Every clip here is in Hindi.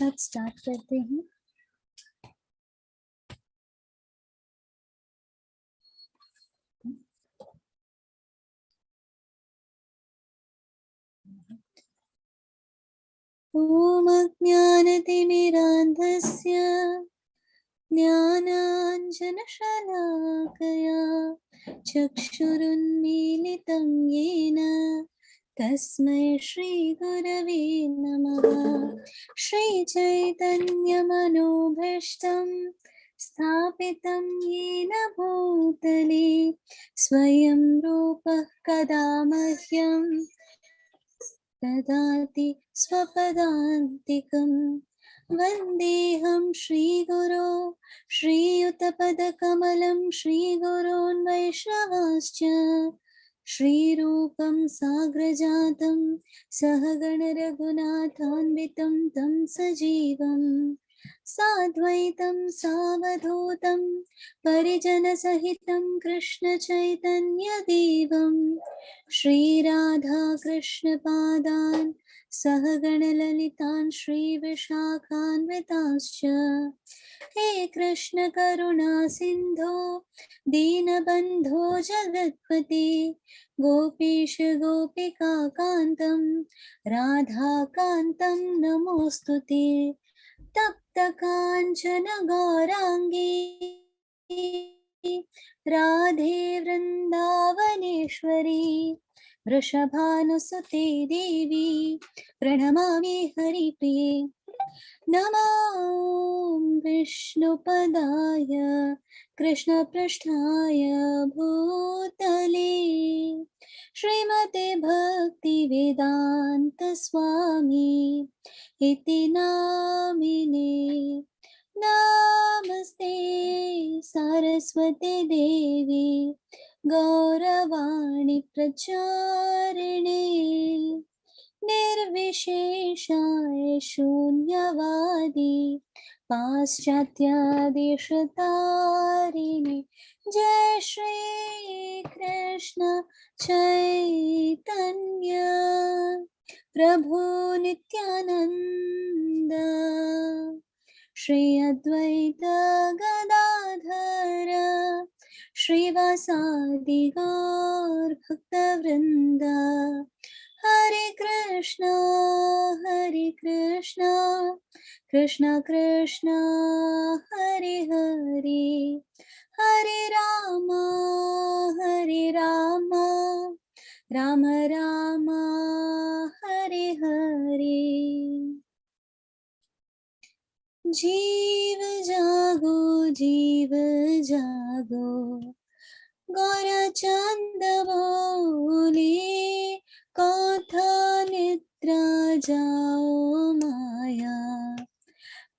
साथ स्टार्ट करते हैं। ॐ अज्ञानतिमिरान्धस्य ज्ञानाञ्जनशलाकया चक्षुरुन्मीलितं येन तस्मै श्रीगुरवे नमः। श्रीचैतन्यमनोभीष्टं स्थापितं येन भूतले स्वयं रूपः कदा मह्यं ददाति स्वपदान्तिकम्। वन्देऽहं श्रीगुरो श्रीयुतपदकमलं श्रीगुरोन् वैष्णवांश्च श्रीरूपं साग्रजातं सहगणरघुनाथान्वितं तं सजीवं साद्वैतं सावधूतं परिजनसहितं कृष्णचैतन्यदेवं श्रीराधाकृष्णपादान् सहगणललितान् श्रीविशाखान्वितांश्च। हे कृष्ण करुणा सिन्धो दीनबन्धो जगत्पते गोपीश गोपिका कान्तं राधाकान्तं नमोऽस्तुते। तप्त काञ्चन गौराङ्गी राधे वृन्दावनेश्वरी वृषभानुसुते देवी प्रणमामि हरिप्रिये। नमो विष्णुपदाय कृष्णपृष्ठाय भूतले श्रीमते भक्तिवेदान्त स्वामी इति नामिने। नमस्ते सरस्वती देवी गौरवाणी प्रचारिणे निर्विशेषाय शून्यवादी पाश्चात्यादेशतारिणे। जय श्री कृष्ण चैतन्य प्रभु नित्यानंद श्री अद्वैत गदाधर श्रीवासादि गौर भक्तवृंद। हरे कृष्णा कृष्ण कृष्ण हरे हरे हरे राम राम राम हरे हरे। जीव जागो गौरचंद बोले कथा निद्रा जाओ माया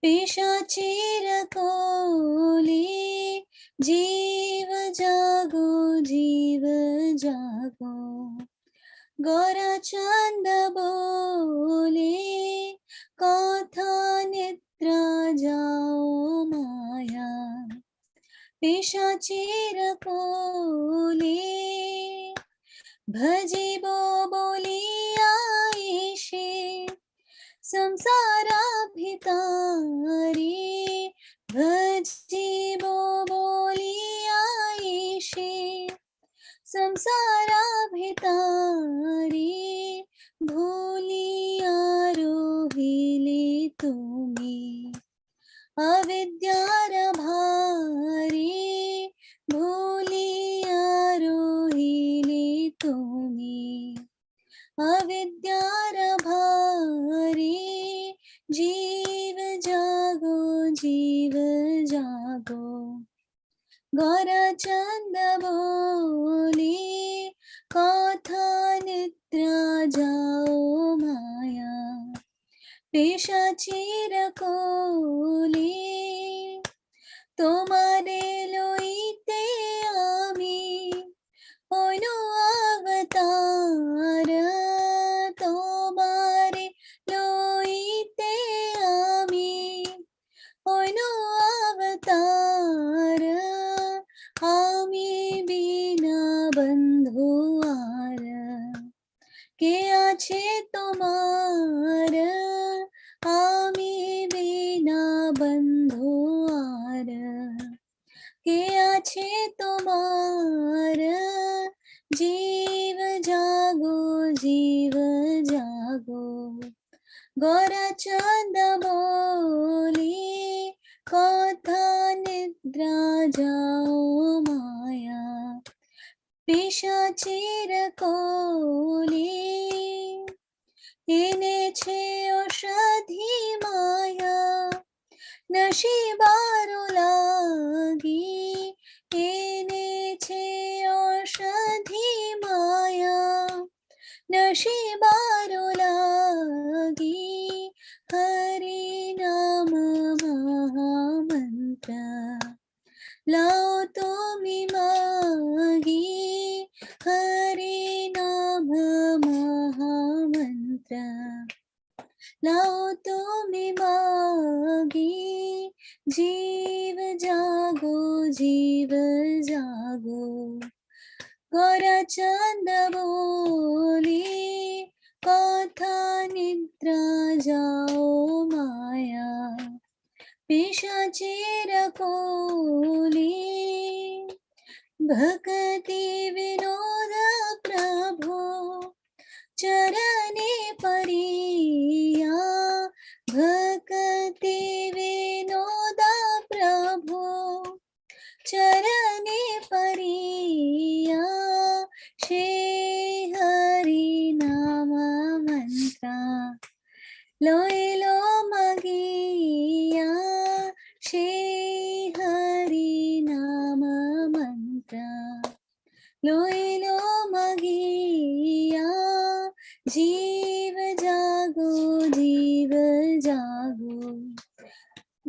पिशाचीर कोले। जीव जागो गौरचंद बोले कथा निद्रा जाओ माया पिशाचीर कोले। भजिबो बोलिया ईशे संसारा भितारी भजिबो बोलिया ईशे संसारा भितारी भूलिया रोहिले तुमी अविद्यार भारी भूलिया रोहिले तुमी अविद्यार भारी। जीव जागो गौरचंद बोले कथा निद्रा जाओ माया पिशाचीर कोले। তোমারে লইতে আমি হইল অবতার তোমারে লইতে আমি হইল অবতার আমি বিনা বন্ধু আর কে আছে তোমার আমি छे तोमार जीव जागो जीव जागो गोराचंद बोली कथा निद्रा जाओ माया पिशाचीर कोली એને છે ઔષધિ માયા નશીબારો લાગી એને છે ઔષધિ માયા નશીબારો લાગી હરિ નામ મહામંત્ર લાઓ તુમી માગી હરિ નામ महामंत्र लाओ तुमी मागी जीव जागो जीव जागो गोराचंद बोली कथा निद्रा जाओ माया पिशाचीर कोली भक्ति विनोद प्रभो चरणे परिया भक्ति विनोद प्रभो चरणे परिया श्री हरि नाम मंत्र लोइलो मगिया श्री हरि नाम मंत्र लोइलो मगिया जीव जागो जीव जागो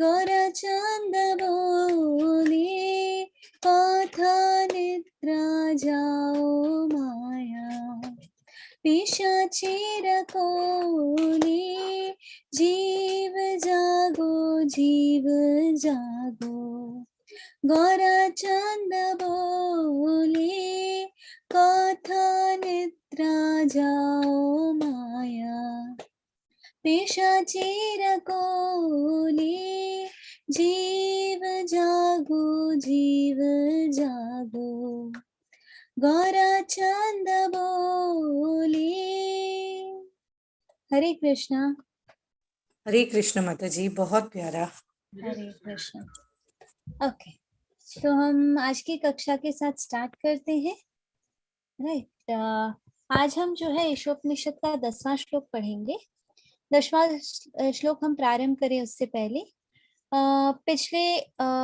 गोराचंद बोली कथा निद्रा जाओ माया पिशाचीर कोली जीव जागो जीव जागो गोराचंद बोली कथा निद्रा जाओ माया पिशाचीर कोली जीव जागो जीव जागो गोराचंद बोली। हरे कृष्णा। हरे कृष्ण माता जी, बहुत प्यारा। हरे कृष्ण। ओके, तो हम आज की कक्षा के साथ स्टार्ट करते हैं। राइट, आज हम जो है ईशोपनिषद का 10वां श्लोक पढ़ेंगे। 10वां श्लोक हम प्रारंभ करें उससे पहले पिछले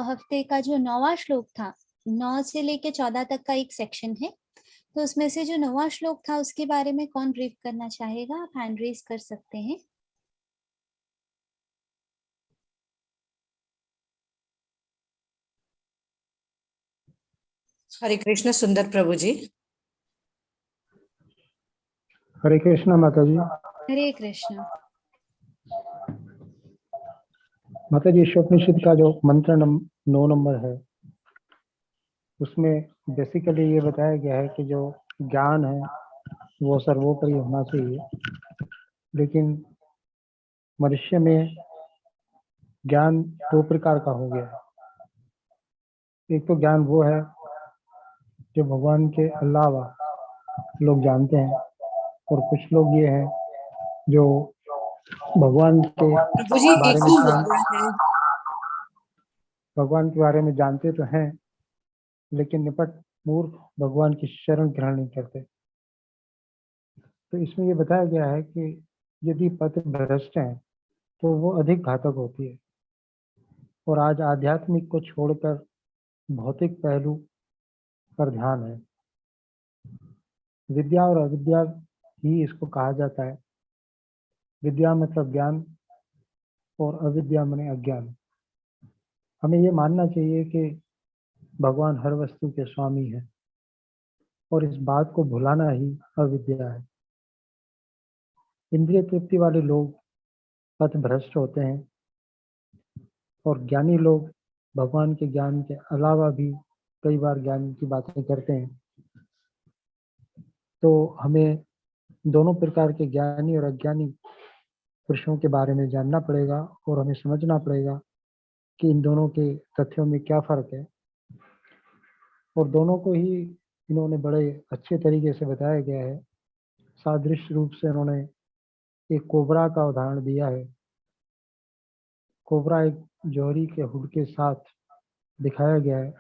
हफ्ते का जो 9वां श्लोक था, 9 से लेके 14 तक का एक सेक्शन है, तो उसमें से जो 9वां श्लोक था उसके बारे में कौन ब्रीफ करना चाहेगा? आप हैंड रेज कर सकते हैं। हरे कृष्ण सुंदर प्रभु जी। हरे कृष्ण माता जी। हरे कृष्ण माता जी, ईशोपनिषद का जो मंत्र 9 नंबर है उसमें बेसिकली ये बताया गया है कि जो ज्ञान है वो सर्वोपरि होना चाहिए, लेकिन मनुष्य में ज्ञान 2 प्रकार का हो गया है। एक तो ज्ञान वो है जो भगवान के अलावा लोग जानते हैं, और कुछ लोग ये हैं जो भगवान के प्रभु जी बारे में एक ही भगवान के बारे में जानते तो हैं, लेकिन निपट मूर्ख भगवान की शरण ग्रहण नहीं करते। तो इसमें ये बताया गया है कि यदि पथ भ्रष्ट हैं तो वो अधिक घातक होती है, और आज आध्यात्मिक को छोड़कर भौतिक पहलू पर ध्यान है। विद्या और अविद्या ही इसको कहा जाता है। विद्या मतलब ज्ञान और अविद्या माने अज्ञान। हमें ये मानना चाहिए कि भगवान हर वस्तु के स्वामी है, और इस बात को भुलाना ही अविद्या है। इंद्रिय तृप्ति वाले लोग पथ भ्रष्ट होते हैं, और ज्ञानी लोग भगवान के ज्ञान के अलावा भी कई बार ज्ञान की बातें करते हैं। तो हमें दोनों प्रकार के ज्ञानी और अज्ञानी पुरुषों के बारे में जानना पड़ेगा, और हमें समझना पड़ेगा कि इन दोनों के तथ्यों में क्या फर्क है। और दोनों को ही इन्होंने बड़े अच्छे तरीके से बताया गया है। सादृश्य रूप से उन्होंने एक कोबरा का उदाहरण दिया है। कोबरा एक जौहरी के हुड के साथ दिखाया गया है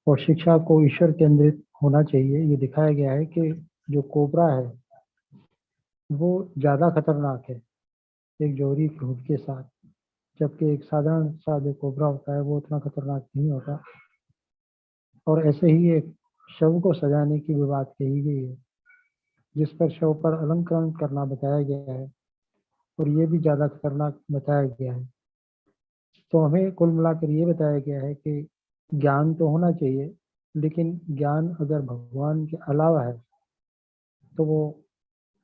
और शिक्षा को ईश्वर केंद्रित होना चाहिए ये दिखाया गया है कि जो कोबरा है वो ज़्यादा खतरनाक है एक जौहरी के हुड के साथ, जबकि एक साधारण सा जो कोबरा होता है वो उतना खतरनाक नहीं होता। और ऐसे ही एक शव को सजाने की भी बात कही गई है, जिस पर शव पर अलंकरण करना बताया गया है और ये भी ज़्यादा खतरनाक बताया गया है। तो हमें कुल मिलाकर ये बताया गया है कि ज्ञान तो होना चाहिए, लेकिन ज्ञान अगर भगवान के अलावा है तो वो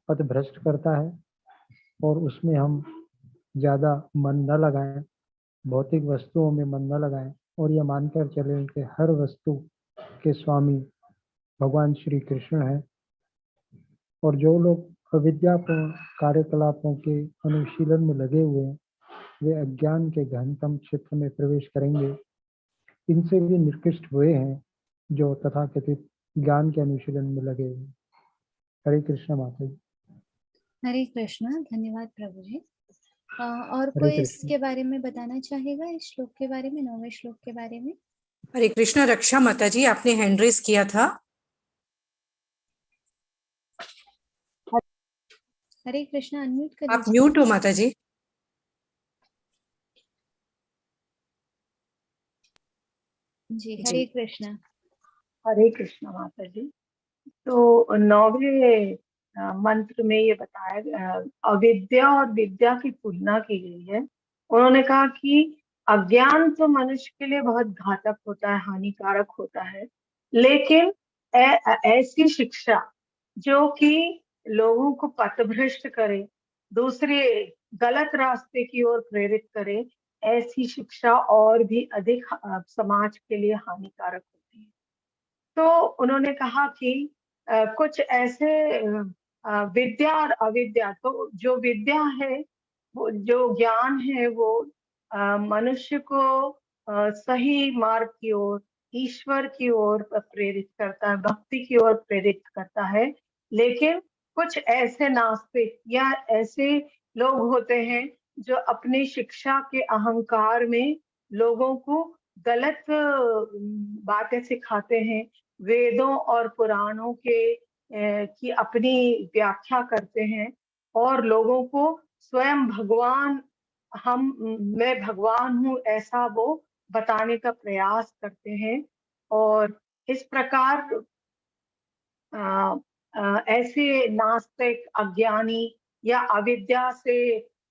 पथभ्रष्ट करता है और उसमें हम ज़्यादा मन न लगाएं, भौतिक वस्तुओं में मन न लगाएं और ये मानकर चलें कि हर वस्तु के स्वामी भगवान श्री कृष्ण हैं। और जो लोग अविद्यापूर्ण कार्यकलापों के अनुशीलन में लगे हुए हैं वे अज्ञान के गहनतम क्षेत्र में प्रवेश करेंगे। इनसे भी निकृष्ट हुए हैं जो तथाकथित ज्ञान के अनुशीलन में लगे हुए हैं। हरे कृष्ण माता जी। हरे कृष्णा। धन्यवाद प्रभु जी। और हरे कोई कृष्ण। इसके बारे में बताना चाहेगा, इस श्लोक के बारे में, 9वें श्लोक के बारे में? हरे कृष्ण। रक्षा माता जी, आपने हैंड रेस किया था। हरे कृष्णा, अनम्यूट कर आप लीजिए। म्यूट हो माता जी। जी, जी। हरे कृष्णा। हरे कृष्ण माता जी। तो 9वें मंत्र में ये बताया अविद्या और विद्या की तुलना की गई है। उन्होंने कहा कि अज्ञान तो मनुष्य के लिए बहुत घातक होता है, हानिकारक होता है, लेकिन ऐसी शिक्षा जो कि लोगों को पथभ्रष्ट करे, दूसरे गलत रास्ते की ओर प्रेरित करे, ऐसी शिक्षा और भी अधिक समाज के लिए हानिकारक होती है। तो उन्होंने कहा कि कुछ ऐसे विद्या और अविद्या, तो जो विद्या है, वो जो ज्ञान है, वो मनुष्य को सही मार्ग की ओर, ईश्वर की ओर प्रेरित करता है, भक्ति की ओर प्रेरित करता है। लेकिन कुछ ऐसे नास्तिक या ऐसे लोग होते हैं जो अपनी शिक्षा के अहंकार में लोगों को गलत बातें सिखाते हैं, वेदों और पुराणों के की अपनी व्याख्या करते हैं और लोगों को स्वयं भगवान, मैं भगवान हूँ, ऐसा वो बताने का प्रयास करते हैं। और इस प्रकार ऐसे नास्तिक, अज्ञानी या अविद्या से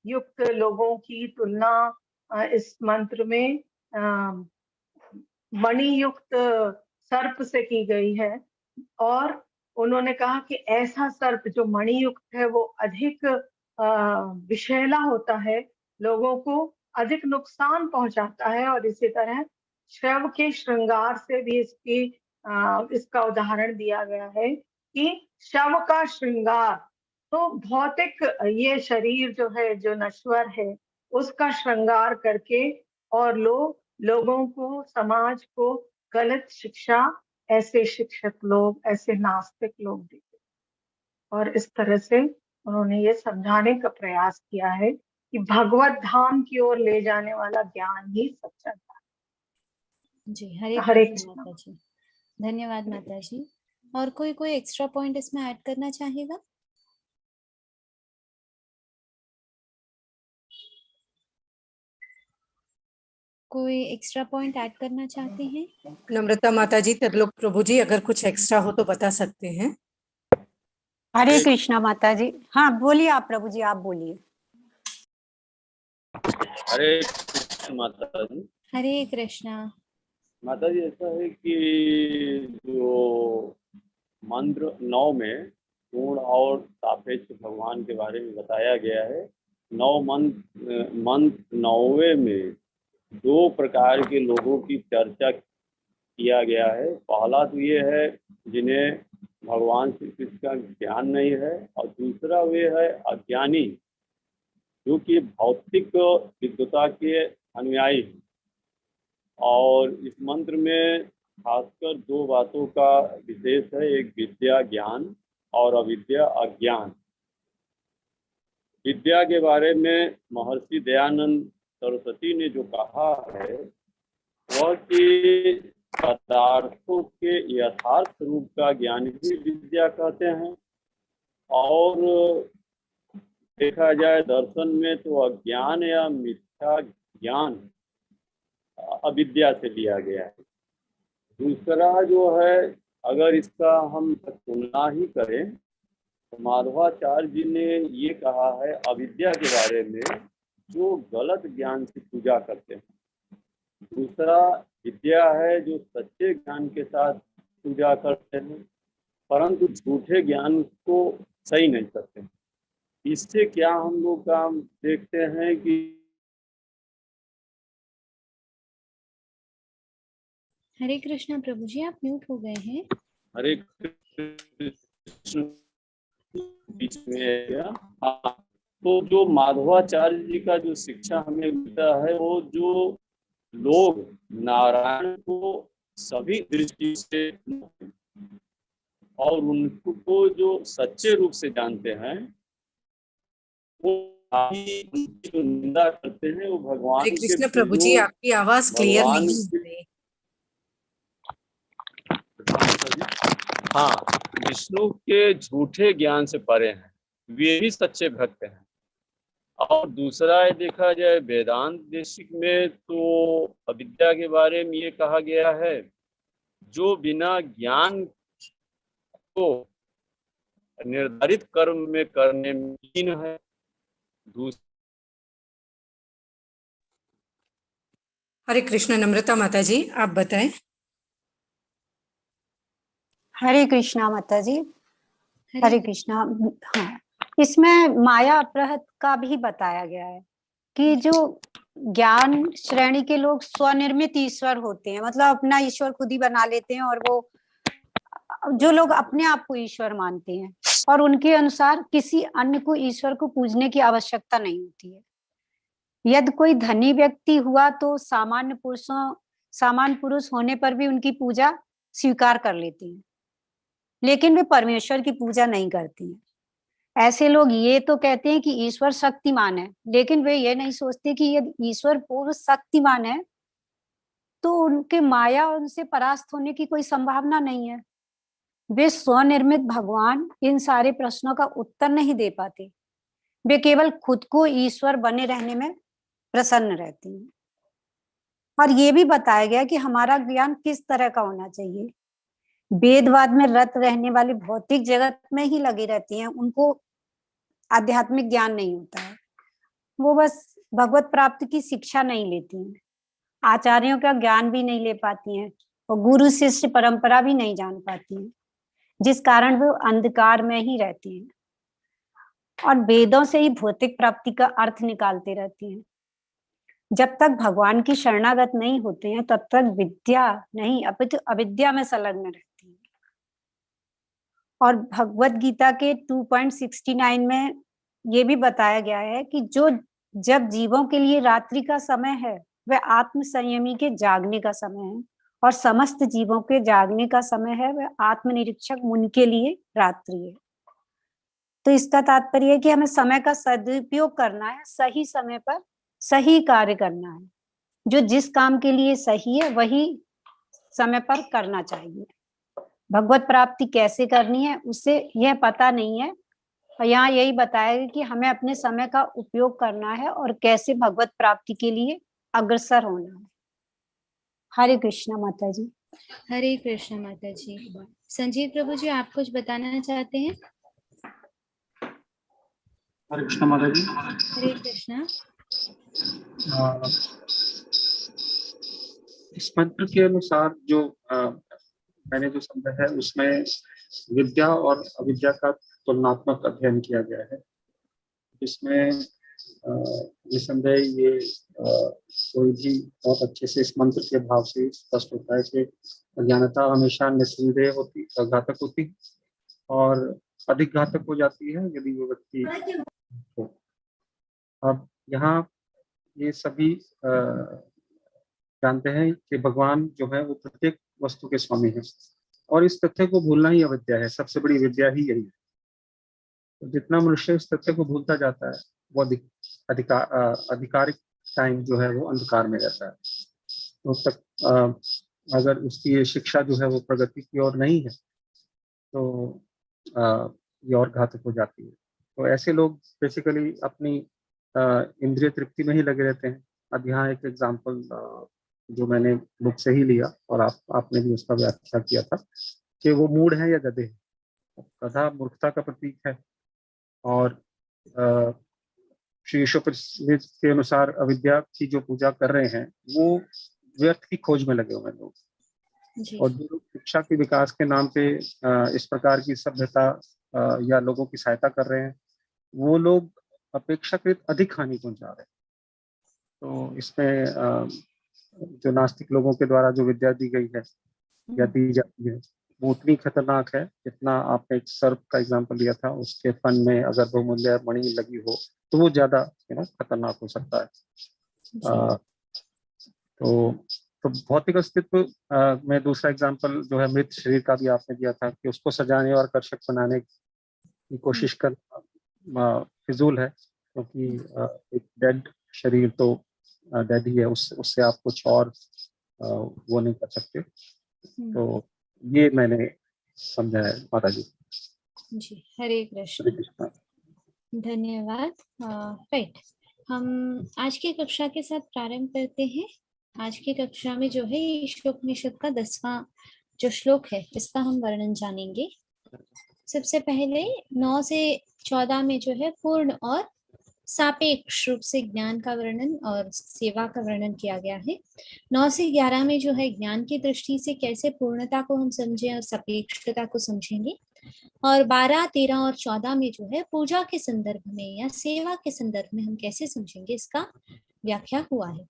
युक्त लोगों की तुलना इस मंत्र में मणि युक्त सर्प से की गई है। और उन्होंने कहा कि ऐसा सर्प जो मणि युक्त है वो अधिक विषैला होता है, लोगों को अधिक नुकसान पहुंचाता है। और इसी तरह शव के श्रृंगार से भी इसका उदाहरण दिया गया है कि शव का श्रृंगार, तो भौतिक ये शरीर जो है, जो नश्वर है, उसका श्रृंगार करके और लोगों को, समाज को गलत शिक्षा ऐसे शिक्षक लोग, ऐसे नास्तिक लोग देते। और इस तरह से उन्होंने ये समझाने का प्रयास किया है कि भगवत धाम की ओर ले जाने वाला ज्ञान ही सच्चा ज्ञान। जी, हरे हरे कृष्ण कृष्ण। माता जी। धन्यवाद माता जी। और कोई एक्स्ट्रा पॉइंट इसमें ऐड करना चाहेगा? कोई एक्स्ट्रा पॉइंट ऐड करना चाहते हैं? नम्रता माता जी, त्रिलोक प्रभु जी, अगर कुछ एक्स्ट्रा हो तो बता सकते हैं। हरे कृष्णा माता जी। हाँ बोलिए आप प्रभु जी, आप बोलिए। हरे कृष्ण माता जी। हरे कृष्णा। माता जी, ऐसा है कि जो मंत्र 9 में पूर्ण और सापेक्ष भगवान के बारे में बताया गया है, 9 मंत्र 9वें में 2 प्रकार के लोगों की चर्चा किया गया है। पहला तो ये है जिन्हें भगवान श्री कृष्ण का ज्ञान नहीं है, और दूसरा वे है अज्ञानी जो कि भौतिक विद्वता के अनुयायी हैं। और इस मंत्र में खासकर दो बातों का विशेष है, एक विद्या ज्ञान और अविद्या अज्ञान। विद्या के बारे में महर्षि दयानंद सरस्वती ने जो कहा है वह कि पदार्थों के यथार्थ रूप का ज्ञान ही विद्या कहते हैं, और देखा जाए दर्शन में तो अज्ञान या मिथ्या ज्ञान अविद्या से लिया गया है। दूसरा जो है, अगर इसका हम तुलना ही करें तो माधवाचार्य जी ने ये कहा है अविद्या के बारे में, जो गलत ज्ञान से पूजा करते हैं। दूसरा विद्या है जो सच्चे ज्ञान के साथ पूजा करते हैं, परंतु झूठे ज्ञान को सही नहीं करते हैं। इससे क्या हम लोग काम देखते हैं कि हरे कृष्णा प्रभु जी, आप म्यूट हो गए हैं। हरे कृष्ण बीच में है। हाँ, तो जो माधवाचार्य जी का जो शिक्षा हमें मिलता है, वो जो लोग नारायण को सभी दृष्टि से और उनको जो सच्चे रूप से जानते हैं, वो उनकी जो निंदा करते हैं वो भगवान हरे के कृष्ण प्रभु जी, आपकी आवाज क्लियर भगवान नहीं के- हो रही। हाँ, विष्णु के झूठे ज्ञान से परे हैं, वे ही सच्चे भक्त हैं। और दूसरा है, देखा जाए वेदांत देशिक में तो अविद्या के बारे में ये कहा गया है, जो बिना ज्ञान को निर्धारित कर्म में करने में लीन है। हरे कृष्ण नम्रता माता जी, आप बताएं। हरे कृष्णा माता जी, हरे कृष्णा। हाँ, इसमें माया अपहृत का भी बताया गया है कि जो ज्ञान श्रेणी के लोग स्वनिर्मित ईश्वर होते हैं, मतलब अपना ईश्वर खुद ही बना लेते हैं, और वो जो लोग अपने आप को ईश्वर मानते हैं और उनके अनुसार किसी अन्य को ईश्वर को पूजने की आवश्यकता नहीं होती है। यदि कोई धनी व्यक्ति हुआ तो सामान्य पुरुष होने पर भी उनकी पूजा स्वीकार कर लेती हैं, लेकिन वे परमेश्वर की पूजा नहीं करती हैं। ऐसे लोग ये तो कहते हैं कि ईश्वर शक्तिमान है, लेकिन वे ये नहीं सोचते कि यदि ईश्वर पूर्ण शक्तिमान है तो उनके माया उनसे परास्त होने की कोई संभावना नहीं है। वे स्वनिर्मित भगवान इन सारे प्रश्नों का उत्तर नहीं दे पाते, वे केवल खुद को ईश्वर बने रहने में प्रसन्न रहती हैं। और ये भी बताया गया कि हमारा ज्ञान किस तरह का होना चाहिए। वेदवाद में रत रहने वाले भौतिक जगत में ही लगे रहती हैं, उनको आध्यात्मिक ज्ञान नहीं होता है। वो बस भगवत प्राप्ति की शिक्षा नहीं लेती हैं, आचार्यों का ज्ञान भी नहीं ले पाती हैं, और गुरु शिष्य परंपरा भी नहीं जान पाती हैं, जिस कारण वो अंधकार में ही रहती हैं और वेदों से ही भौतिक प्राप्ति का अर्थ निकालते रहती हैं। जब तक भगवान की शरणागत नहीं होते हैं तब तक विद्या नहीं अपितु अविद्या में संलग्न रहती है। और भगवत गीता के 2.69 में ये भी बताया गया है कि जब जीवों के लिए रात्रि का समय है वह आत्म संयमी के जागने का समय है, और समस्त जीवों के जागने का समय है वह आत्मनिरीक्षक मुनि के लिए रात्रि है। तो इसका तात्पर्य है कि हमें समय का सदुपयोग करना है, सही समय पर सही कार्य करना है। जो जिस काम के लिए सही है वही समय पर करना चाहिए। भगवत प्राप्ति कैसे करनी है उसे यह पता नहीं है, और यहाँ यही बताया गया कि हमें अपने समय का उपयोग करना है और कैसे भगवत प्राप्ति के लिए अग्रसर होना है। हरे कृष्णा माता जी। हरे कृष्ण माता जी। संजीव प्रभु जी, आप कुछ बताना चाहते हैं? हरे कृष्णा माता जी। हरे कृष्णा। इस मंत्र के अनुसार जो मैंने जो समझा है उसमें विद्या और अविद्या का तुलनात्मक अध्ययन किया गया है, जिसमें निसंदेह ये कोई भी बहुत अच्छे से इस मंत्र के भाव से स्पष्ट होता है कि अज्ञानता हमेशा निसंदेह होती घातक होती और अधिक घातक हो जाती है यदि वो व्यक्ति हो। अब यहाँ ये सभी जानते हैं कि भगवान जो है वो प्रत्येक वस्तु के स्वामी हैं, और इस तथ्य को भूलना ही अविद्या है। सबसे बड़ी विद्या ही यही है। तो जितना मनुष्य इस तथ्य को भूलता जाता है, वो आधिकारिक टाइम जो है वो अंधकार में रहता है। तो तक अगर उसकी ये शिक्षा जो है वो प्रगति की ओर नहीं है, तो ये और घातक हो जाती है। तो ऐसे लोग बेसिकली अपनी इंद्रिय तृप्ति में ही लगे रहते हैं। अब यहाँ एक एग्जांपल जो मैंने बुक से ही लिया, और आपने भी उसका व्याख्या किया था कि वो मूढ़ है या गधे हैं। गधा मूर्खता का प्रतीक है, और श्री ईशोपनिषद के अनुसार अविद्या की जो पूजा कर रहे हैं वो व्यर्थ की खोज में लगे हुए लोग। और जो लोग शिक्षा के विकास के नाम पे इस प्रकार की सभ्यता या लोगों की सहायता कर रहे हैं, वो लोग अपेक्षाकृत अधिक हानि पहुंचा रहे हैं। तो इसमें जो नास्तिक लोगों के द्वारा जो विद्या दी गई है या दी जाती है, वो उतनी खतरनाक है जितना आपने एक सर्प का एग्जांपल लिया था, उसके फन में अगर बहुमूल्य मणि लगी हो तो वो ज्यादा खतरनाक हो सकता है। तो भौतिक अस्तित्व में दूसरा एग्जांपल जो है मृत शरीर का भी आपने दिया था, कि उसको सजाने और आकर्षक बनाने की कोशिश करना फिजूल है, क्योंकि एक डेड शरीर तो डेड ही है, उससे आप कुछ और वो नहीं कर सकते। तो ये मैंने समझा है माता जी। जी, हरे कृष्ण, धन्यवाद। राइट, हम आज की कक्षा के साथ प्रारंभ करते हैं। आज की कक्षा में जो है ईशोपनिषद का 10वां जो श्लोक है, इसका हम वर्णन जानेंगे। सबसे पहले 9 से 14 में जो है पूर्ण और सापेक्ष रूप से ज्ञान का वर्णन और सेवा का वर्णन किया गया है। 9 से 11 में जो है ज्ञान की दृष्टि से कैसे पूर्णता को हम समझें और सापेक्षता को समझेंगे। और 12, 13 और 14 में जो है पूजा के संदर्भ में या सेवा के संदर्भ में हम कैसे समझेंगे, इसका व्याख्या हुआ है।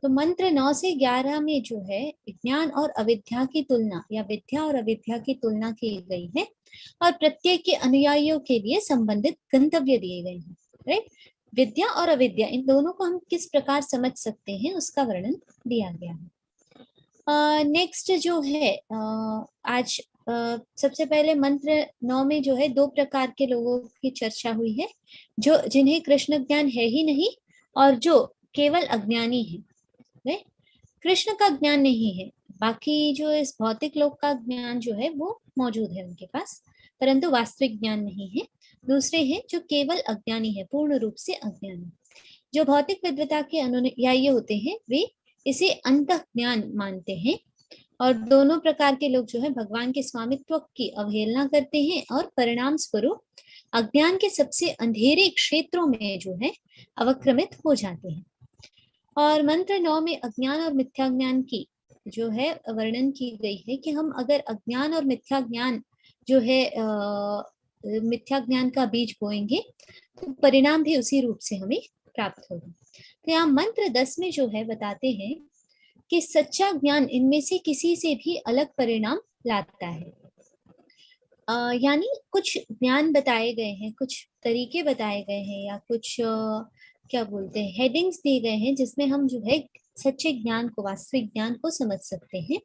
तो मंत्र 9 से 11 में जो है ज्ञान और अविद्या की तुलना या विद्या और अविद्या की तुलना की गई है, और प्रत्येक के अनुयायियों के लिए संबंधित गंतव्य दिए गए हैं। राइट, विद्या और अविद्या इन दोनों को हम किस प्रकार समझ सकते हैं उसका वर्णन दिया गया है। नेक्स्ट जो है आज सबसे पहले मंत्र 9 में जो है 2 प्रकार के लोगों की चर्चा हुई है, जो जिन्हें कृष्ण ज्ञान है ही नहीं और जो केवल अज्ञानी है। कृष्ण का ज्ञान नहीं है, बाकी जो इस भौतिक लोक का ज्ञान जो है वो मौजूद है उनके पास, परंतु वास्तविक ज्ञान नहीं है। दूसरे हैं जो केवल अज्ञानी है, पूर्ण रूप से अज्ञानी। जो भौतिक विद्वता के अनुयायी होते हैं वे इसे अंतः ज्ञान मानते हैं, और दोनों प्रकार के लोग जो है भगवान के स्वामित्व की अवहेलना करते हैं और परिणाम स्वरूप अज्ञान के सबसे अंधेरे क्षेत्रों में जो है अवक्रमित हो जाते हैं। और मंत्र 9 में अज्ञान और मिथ्या ज्ञान की जो है वर्णन की गई है कि हम अगर अज्ञान और मिथ्या ज्ञान जो है मिथ्या ज्ञान का बीज बोएंगे तो परिणाम भी उसी रूप से हमें प्राप्त होगा। तो यहाँ मंत्र 10 में जो है बताते हैं कि सच्चा ज्ञान इनमें से किसी से भी अलग परिणाम लाता है। यानी कुछ ज्ञान बताए गए हैं, कुछ तरीके बताए गए हैं, या कुछ क्या बोलते हैं हेडिंग्स दिए गए हैं जिसमें हम जो है सच्चे ज्ञान को, वास्तविक ज्ञान को समझ सकते हैं।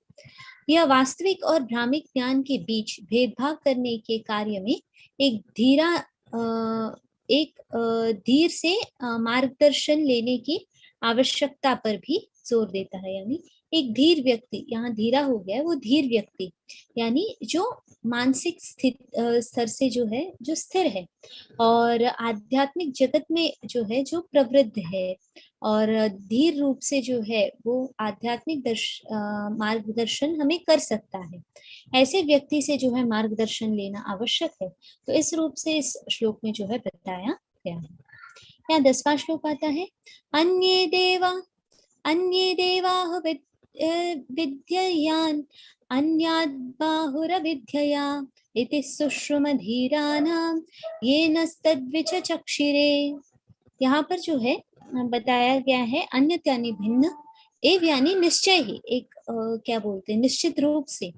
यह वास्तविक और भ्रामिक ज्ञान के बीच भेदभाव करने के कार्य में एक धीर से मार्गदर्शन लेने की आवश्यकता पर भी जोर देता है। यानी एक धीर व्यक्ति, यहाँ धीरा हो गया, वो धीर व्यक्ति यानी जो मानसिक स्तर से जो है जो स्थिर है और आध्यात्मिक जगत में जो है जो प्रवृत्त है और धीर रूप से जो है वो आध्यात्मिक मार्गदर्शन हमें कर सकता है, ऐसे व्यक्ति से जो है मार्गदर्शन लेना आवश्यक है। तो इस रूप से इस श्लोक में जो है बताया गया है। यहाँ 10वां श्लोक आता है, अन्ये देवाः विद्ययान् अन्याद् बाहुरविद्यया इति सुश्रुमधीरानां येनस्तद्विचक्षिरे। यहाँ पर जो है बताया गया है अन्य यानी भिन्न, एव यानी निश्चय ही, एक क्या बोलते हैं निश्चित रूप से,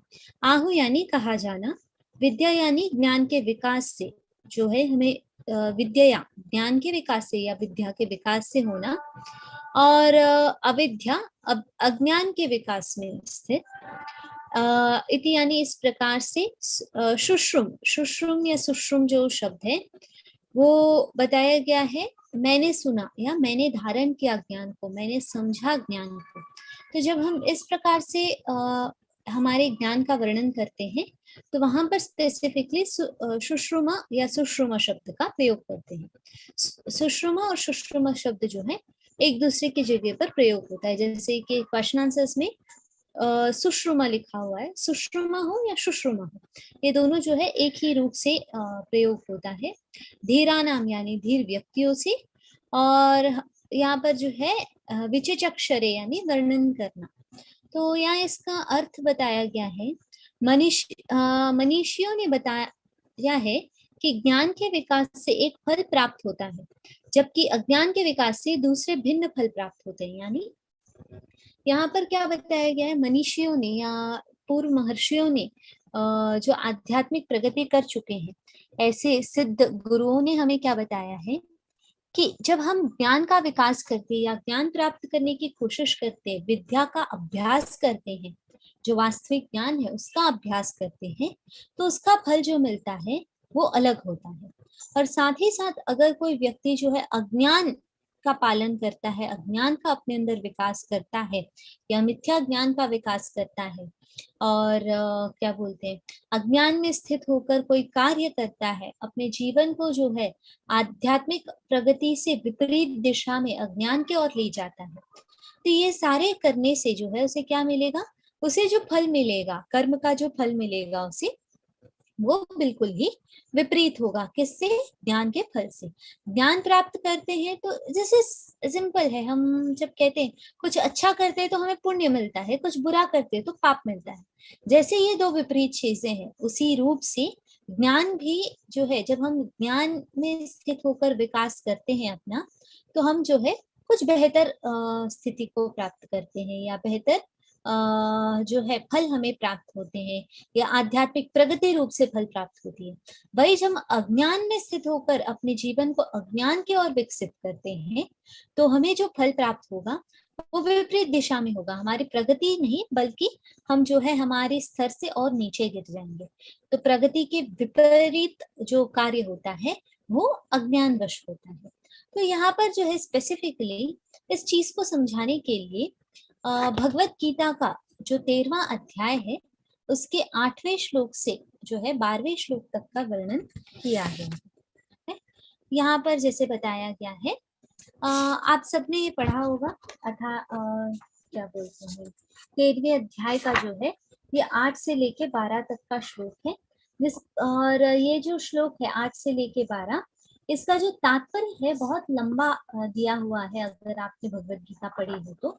आहु यानी कहा जाना, विद्या यानी ज्ञान के विकास से जो है हमें विद्या ज्ञान के विकास से या विद्या के विकास से होना, और अविद्या अज्ञान के विकास में स्थित। इति यानी इस प्रकार से शुश्रुम या सुश्रुम जो शब्द है वो बताया गया है, मैंने सुना या मैंने धारण किया ज्ञान को, मैंने समझा ज्ञान को। तो जब हम इस प्रकार से हमारे ज्ञान का वर्णन करते हैं तो वहां पर स्पेसिफिकली सुश्रुमा या सुश्रुमा शब्द का प्रयोग करते हैं। सुश्रुमा और सुश्रुमा शब्द जो है एक दूसरे की जगह पर प्रयोग होता है, जैसे कि क्वेश्चन आंसर्स में सुश्रुमा लिखा हुआ है, सुश्रुमा हो या सुश्रुमा हो, ये दोनों जो है एक ही रूप से प्रयोग होता है। धीरा नाम यानी धीर व्यक्तियों से, और यहाँ पर जो है विचेचक्षरे यानी वर्णन करना। तो यहाँ इसका अर्थ बताया गया है, मनीषियों ने बताया है कि ज्ञान के विकास से एक फल प्राप्त होता है, जबकि अज्ञान के विकास से दूसरे भिन्न फल प्राप्त होते हैं। यानी यहाँ पर क्या बताया गया है, मनीषियों ने या पूर्व महर्षियों ने जो आध्यात्मिक प्रगति कर चुके हैं, ऐसे सिद्ध गुरुओं ने हमें क्या बताया है कि जब हम ज्ञान का विकास करते हैं या ज्ञान प्राप्त करने की कोशिश करते हैं, विद्या का अभ्यास करते हैं, जो वास्तविक ज्ञान है उसका अभ्यास करते हैं, तो उसका फल जो मिलता है वो अलग होता है। और साथ ही साथ अगर कोई व्यक्ति जो है अज्ञान का पालन करता है, अज्ञान का अपने अंदर विकास करता है या मिथ्या ज्ञान का विकास करता है, और क्या बोलते हैं, अज्ञान में स्थित होकर कोई कार्य करता है, अपने जीवन को जो है आध्यात्मिक प्रगति से विपरीत दिशा में अज्ञान की ओर ले जाता है, तो ये सारे करने से जो है उसे क्या मिलेगा, उसे जो फल मिलेगा, कर्म का जो फल मिलेगा उसे, वो बिल्कुल ही विपरीत होगा। किससे? ज्ञान के फल से। ज्ञान प्राप्त करते हैं तो जैसे सिंपल है, हम जब कहते हैं कुछ अच्छा करते हैं तो हमें पुण्य मिलता है, कुछ बुरा करते हैं तो पाप मिलता है। जैसे ये दो विपरीत चीजें हैं, उसी रूप से ज्ञान भी जो है, जब हम ज्ञान में स्थित होकर विकास करते हैं अपना, तो हम जो है कुछ बेहतर स्थिति को प्राप्त करते हैं या बेहतर जो है फल हमें प्राप्त होते हैं या आध्यात्मिक प्रगति रूप से फल प्राप्त होती है। वही जब हम अज्ञान में स्थित होकर अपने जीवन को अज्ञान की ओर विकसित करते हैं तो हमें जो फल प्राप्त होगा वो विपरीत दिशा में होगा, हमारी प्रगति नहीं बल्कि हम जो है हमारे स्तर से और नीचे गिर जाएंगे। तो प्रगति के विपरीत जो कार्य होता है वो अज्ञान वश होता है। तो यहाँ पर जो है स्पेसिफिकली इस चीज को समझाने के लिए भगवत गीता का जो 13वां अध्याय है उसके 8वें श्लोक से जो है 12वें श्लोक तक का वर्णन किया गया है। यहाँ पर जैसे बताया गया है, आप सबने ये पढ़ा होगा, क्या बोलते हैं, 13वें अध्याय का जो है ये 8 से लेके 12 तक का श्लोक है। और ये जो श्लोक है 8 से लेके 12, इसका जो तात्पर्य है बहुत लंबा दिया हुआ है। अगर आपने भगवत गीता पढ़ी हो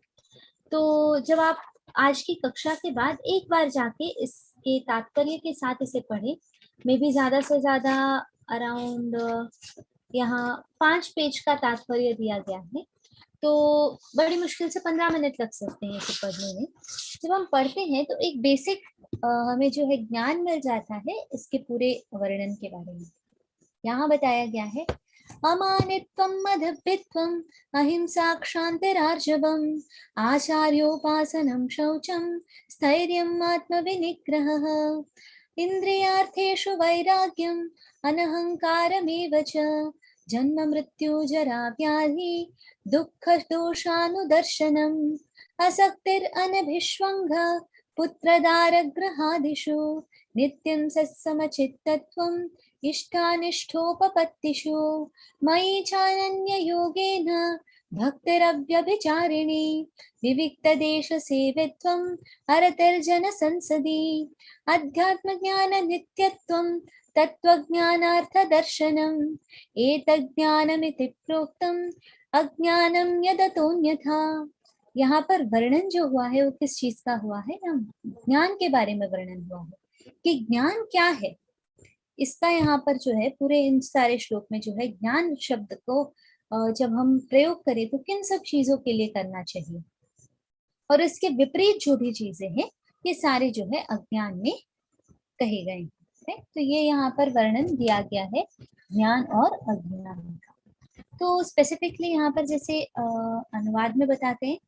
तो जब आप आज की कक्षा के बाद एक बार जाके इसके तात्पर्य के साथ इसे पढ़ें, मे भी ज्यादा से ज्यादा अराउंड यहाँ 5 पेज का तात्पर्य दिया गया है, तो बड़ी मुश्किल से 15 मिनट लग सकते हैं इसे पढ़ने में। जब हम पढ़ते हैं तो एक बेसिक हमें जो है ज्ञान मिल जाता है इसके पूरे वर्णन के बारे में। यहाँ बताया गया है, अमानित्वं मदभित्वं अहिंसा क्षान्तिरार्जवम् आचार्योपासनं शौचं स्थैर्यम् आत्मविनिग्रहः इन्द्रियार्थेषु वैराग्यम् अनहङ्कारमेव च जन्म मृत्यु जरा व्याधि दुःख दोषानुदर्शनम् असक्तिरनभिष्वङ्गः पुत्रदारगृहादिषु नित्यं सत्समचित्तत्वम् इष्टानिष्टोपपत्तिषु मयि चानन्ययोगेन भक्तिरव्यभिचारिणी विविक्तदेशसेवित्वम् अरतिर्जनसंसदि अध्यात्मज्ञाननित्यत्वं तत्त्वज्ञानार्थदर्शनम् एतज्ज्ञानमिति प्रोक्तम् अज्ञानं यदतोऽन्यथा। यहाँ पर वर्णन जो हुआ है वो किस चीज का हुआ है, ज्ञान के बारे में वर्णन हुआ है कि ज्ञान क्या है। इसका यहाँ पर जो है पूरे इन सारे श्लोक में जो है ज्ञान शब्द को जब हम प्रयोग करें तो किन सब चीजों के लिए करना चाहिए, और इसके विपरीत जो भी चीजें हैं ये सारे जो है अज्ञान में कहे गए हैं। तो ये यहाँ पर वर्णन दिया गया है ज्ञान और अज्ञान का। तो स्पेसिफिकली यहाँ पर जैसे अनुवाद में बताते हैं,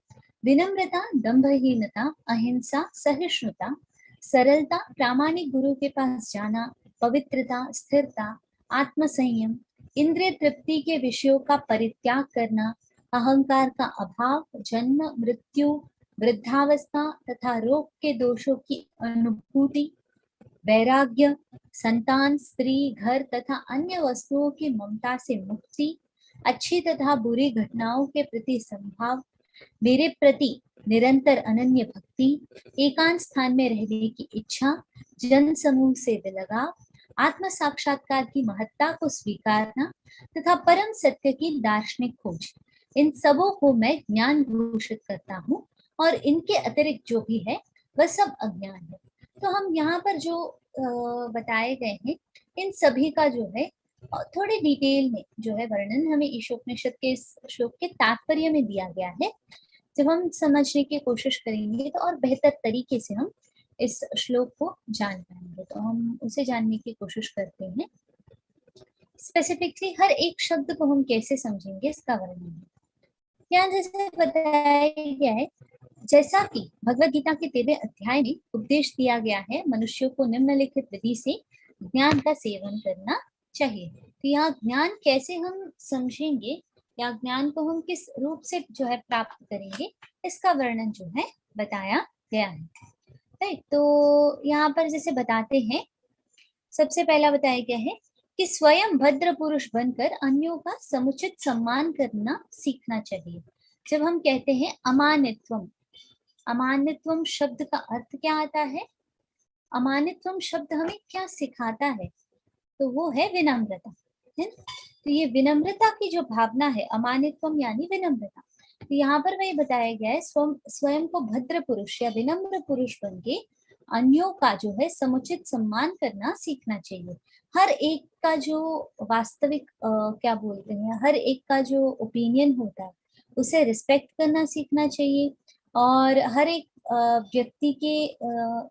विनम्रता, दंभहीनता, अहिंसा, सहिष्णुता, सरलता, प्रामाणिक गुरु के पास जाना, पवित्रता, स्थिरता, आत्मसंयम, इंद्रिय तृप्ति के विषयों का परित्याग करना, अहंकार का अभाव, जन्म, मृत्यु, वृद्धावस्था तथा रोग के दोषों की अनुभूति, वैराग्य, संतान, स्त्री, घर तथा अन्य वस्तुओं की ममता से मुक्ति, अच्छी तथा बुरी घटनाओं के प्रति संभाव, मेरे प्रति निरंतर अनन्य भक्ति, एकांत स्थान में रहने की इच्छा, जन समूह से लगाव, आत्म साक्षात्कार की महत्ता को स्वीकारना तथा परम सत्य की दार्शनिक खोज, इन सबों को मैं ज्ञान घोषित करता हूँ और इनके अतिरिक्त जो भी है वह सब अज्ञान है। तो हम यहाँ पर जो बताए गए हैं इन सभी का जो है थोड़े डिटेल में जो है वर्णन हमें ईशोपनिषद के इस श्लोक के तात्पर्य में दिया गया है। जब हम समझने की कोशिश करेंगे तो और बेहतर तरीके से हम इस श्लोक को जान पाएंगे। तो हम उसे जानने की कोशिश करते हैं। स्पेसिफिकली हर एक शब्द को हम कैसे समझेंगे इसका वर्णन है। यहाँ जैसे बताया गया है, जैसा कि भगवद गीता के 13वें अध्याय में उपदेश दिया गया है, मनुष्यों को निम्नलिखित विधि से ज्ञान का सेवन करना चाहिए। तो यहाँ ज्ञान कैसे हम समझेंगे या ज्ञान को हम किस रूप से जो है प्राप्त करेंगे, इसका वर्णन जो है बताया गया है। राइट, तो यहाँ पर जैसे बताते हैं, सबसे पहला बताया गया है कि स्वयं भद्र पुरुष बनकर अन्यों का समुचित सम्मान करना सीखना चाहिए। जब हम कहते हैं अमानित्वम, अमानित्वम शब्द का अर्थ क्या आता है? अमानित्वम शब्द हमें क्या सिखाता है? तो वो है विनम्रता, है ना? तो ये विनम्रता की जो भावना है, अमानित्वम यानी विनम्रता, तो यहाँ पर वही बताया गया है, स्वयं को भद्र पुरुष या विनम्र पुरुष बन के अन्यों का जो है समुचित सम्मान करना सीखना चाहिए। हर एक का जो वास्तविक क्या बोलते हैं, हर एक का जो ओपिनियन होता है उसे रिस्पेक्ट करना सीखना चाहिए और हर एक व्यक्ति के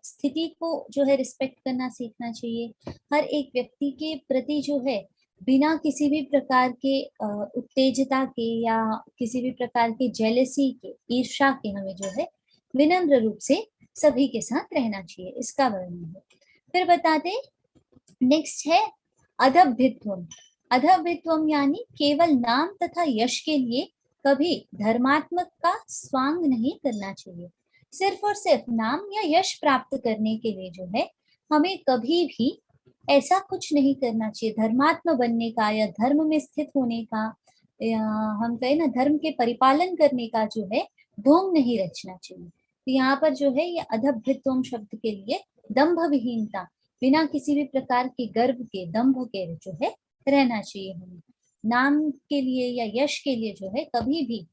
स्थिति को जो है रिस्पेक्ट करना सीखना चाहिए। हर एक व्यक्ति के प्रति जो है बिना किसी भी प्रकार के उत्तेजता के या किसी भी प्रकार के जेलसी के, ईर्ष्या के, हमें जो है विनम्र रूप से सभी के साथ रहना चाहिए, इसका वर्णन है। फिर बताते नेक्स्ट है अधभित्वम। अधभित्वम यानी केवल नाम तथा यश के लिए कभी धर्मात्मक का स्वांग नहीं करना चाहिए। सिर्फ और सिर्फ नाम या यश प्राप्त करने के लिए जो है हमें कभी भी ऐसा कुछ नहीं करना चाहिए। धर्मात्मा बनने का या धर्म में स्थित होने का या हम कहें ना धर्म के परिपालन करने का जो है ढोंग नहीं रचना चाहिए। तो यहाँ पर जो है ये अधभित्वम शब्द के लिए दंभ विहीनता, बिना किसी भी प्रकार के गर्व के, दंभ के जो है रहना चाहिए। हमें नाम के लिए या यश के लिए जो है कभी भी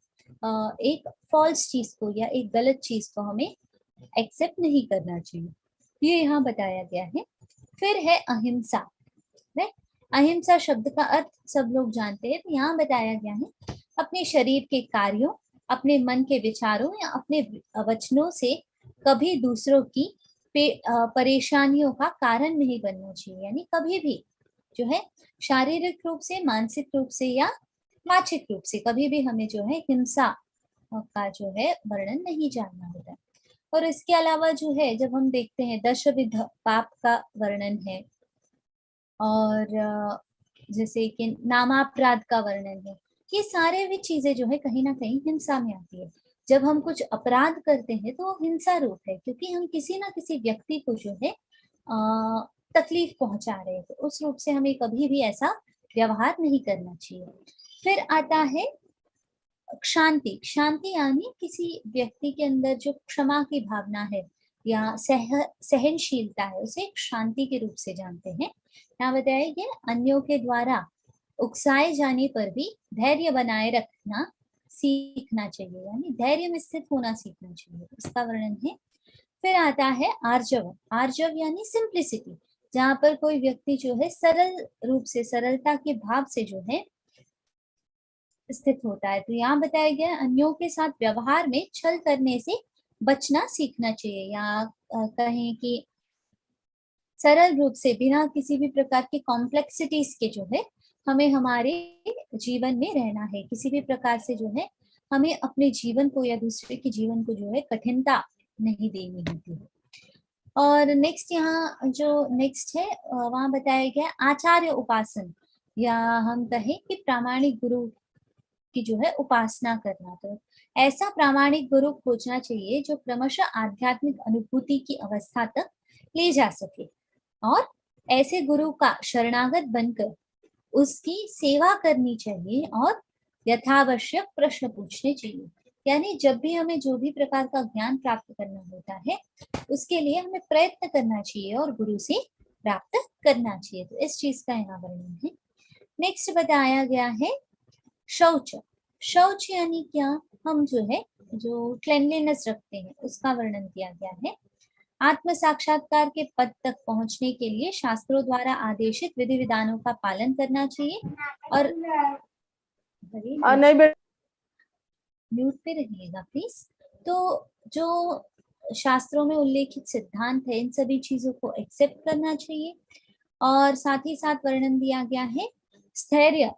एक फॉल्स चीज को या एक गलत चीज को हमें एक्सेप्ट नहीं करना चाहिए, ये यहाँ बताया गया है। फिर है अहिंसा। राइट, अहिंसा शब्द का अर्थ सब लोग जानते हैं। तो यहाँ बताया गया है अपने शरीर के कार्यों, अपने मन के विचारों या अपने वचनों से कभी दूसरों की परेशानियों का कारण नहीं बनना चाहिए। यानी कभी भी जो है शारीरिक रूप से, मानसिक रूप से या वाचिक रूप से कभी भी हमें जो है हिंसा का जो है वर्णन नहीं जानना होता है। और इसके अलावा जो है जब हम देखते हैं दशविध पाप का वर्णन है और जैसे कि नामापराध का वर्णन है, ये सारे भी चीजें जो है कहीं ना कहीं हिंसा में आती है। जब हम कुछ अपराध करते हैं तो वो हिंसा रूप है, क्योंकि हम किसी ना किसी व्यक्ति को जो है तकलीफ पहुंचा रहे हैं, तो उस रूप से हमें कभी भी ऐसा व्यवहार नहीं करना चाहिए। फिर आता है शांति। शांति यानी किसी व्यक्ति के अंदर जो क्षमा की भावना है या सहनशीलता है, उसे एक शांति के रूप से जानते हैं। यहाँ बताया गया अन्यों के द्वारा उकसाए जाने पर भी धैर्य बनाए रखना सीखना चाहिए, यानी धैर्य में स्थित होना सीखना चाहिए, इसका वर्णन है। फिर आता है आर्जव। आर्जव यानी सिंप्लिसिटी, जहाँ पर कोई व्यक्ति जो है सरल रूप से, सरलता के भाव से जो है स्थित होता है। तो यहाँ बताया गया अन्यों के साथ व्यवहार में छल करने से बचना सीखना चाहिए, या कहें कि सरल रूप से बिना किसी भी प्रकार की कॉम्प्लेक्सिटीज के जो है हमें हमारे जीवन में रहना है। किसी भी प्रकार से जो है हमें अपने जीवन को या दूसरे के जीवन को जो है कठिनता नहीं देनी होती है। और नेक्स्ट यहाँ जो नेक्स्ट है वहाँ बताया गया आचार्य उपासन, या हम कहें कि प्रामाणिक गुरु की जो है उपासना करना। तो ऐसा प्रामाणिक गुरु खोजना चाहिए जो क्रमशः आध्यात्मिक अनुभूति की अवस्था तक ले जा सके, और ऐसे गुरु का शरणागत बनकर उसकी सेवा करनी चाहिए और यथावश्यक प्रश्न पूछने चाहिए। यानी जब भी हमें जो भी प्रकार का ज्ञान प्राप्त करना होता है उसके लिए हमें प्रयत्न करना चाहिए और गुरु से प्राप्त करना चाहिए। तो इस चीज का यहाँ वर्णन है। नेक्स्ट बताया गया है शौच। शौच यानी क्या, हम जो है जो क्लेanलीनेस रखते हैं उसका वर्णन किया गया है। आत्म साक्षात्कार के पद तक पहुंचने के लिए शास्त्रों द्वारा आदेशित विधि विधानों का पालन करना चाहिए और म्यूट पे रहिएगा प्लीज। तो जो शास्त्रों में उल्लेखित सिद्धांत है इन सभी चीजों को एक्सेप्ट करना चाहिए, और साथ ही साथ वर्णन दिया गया है स्थैर्य,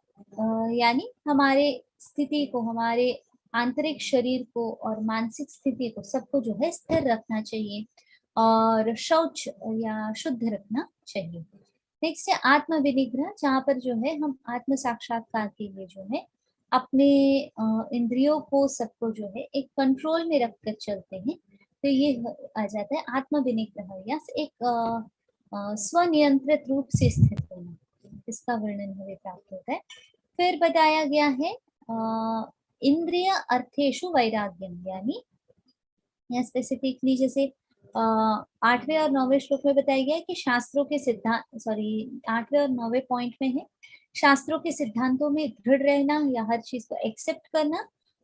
यानी हमारे स्थिति को, हमारे आंतरिक शरीर को और मानसिक स्थिति को सबको जो है स्थिर रखना चाहिए और शौच या शुद्ध रखना चाहिए। नेक्स्ट है आत्म विनिग्रह, जहाँ पर जो है हम आत्म साक्षात्कार के लिए जो है अपने इंद्रियों को सबको जो है एक कंट्रोल में रखकर चलते हैं। तो ये आ जाता है आत्म विनिग्रह या एक स्वनियंत्रित रूप से स्थित होना, इसका वर्णन हमें प्राप्त होता है। फिर बताया गया है इंद्रिय अर्थेषु वैराग्यम, यानी या स्पेसिफिकली जैसे 8वें और 9वें श्लोक में बताया गया है कि शास्त्रों के सिद्धांत 8वें और 9वें पॉइंट में है शास्त्रों के सिद्धांतों में दृढ़ रहना या हर चीज को एक्सेप्ट करना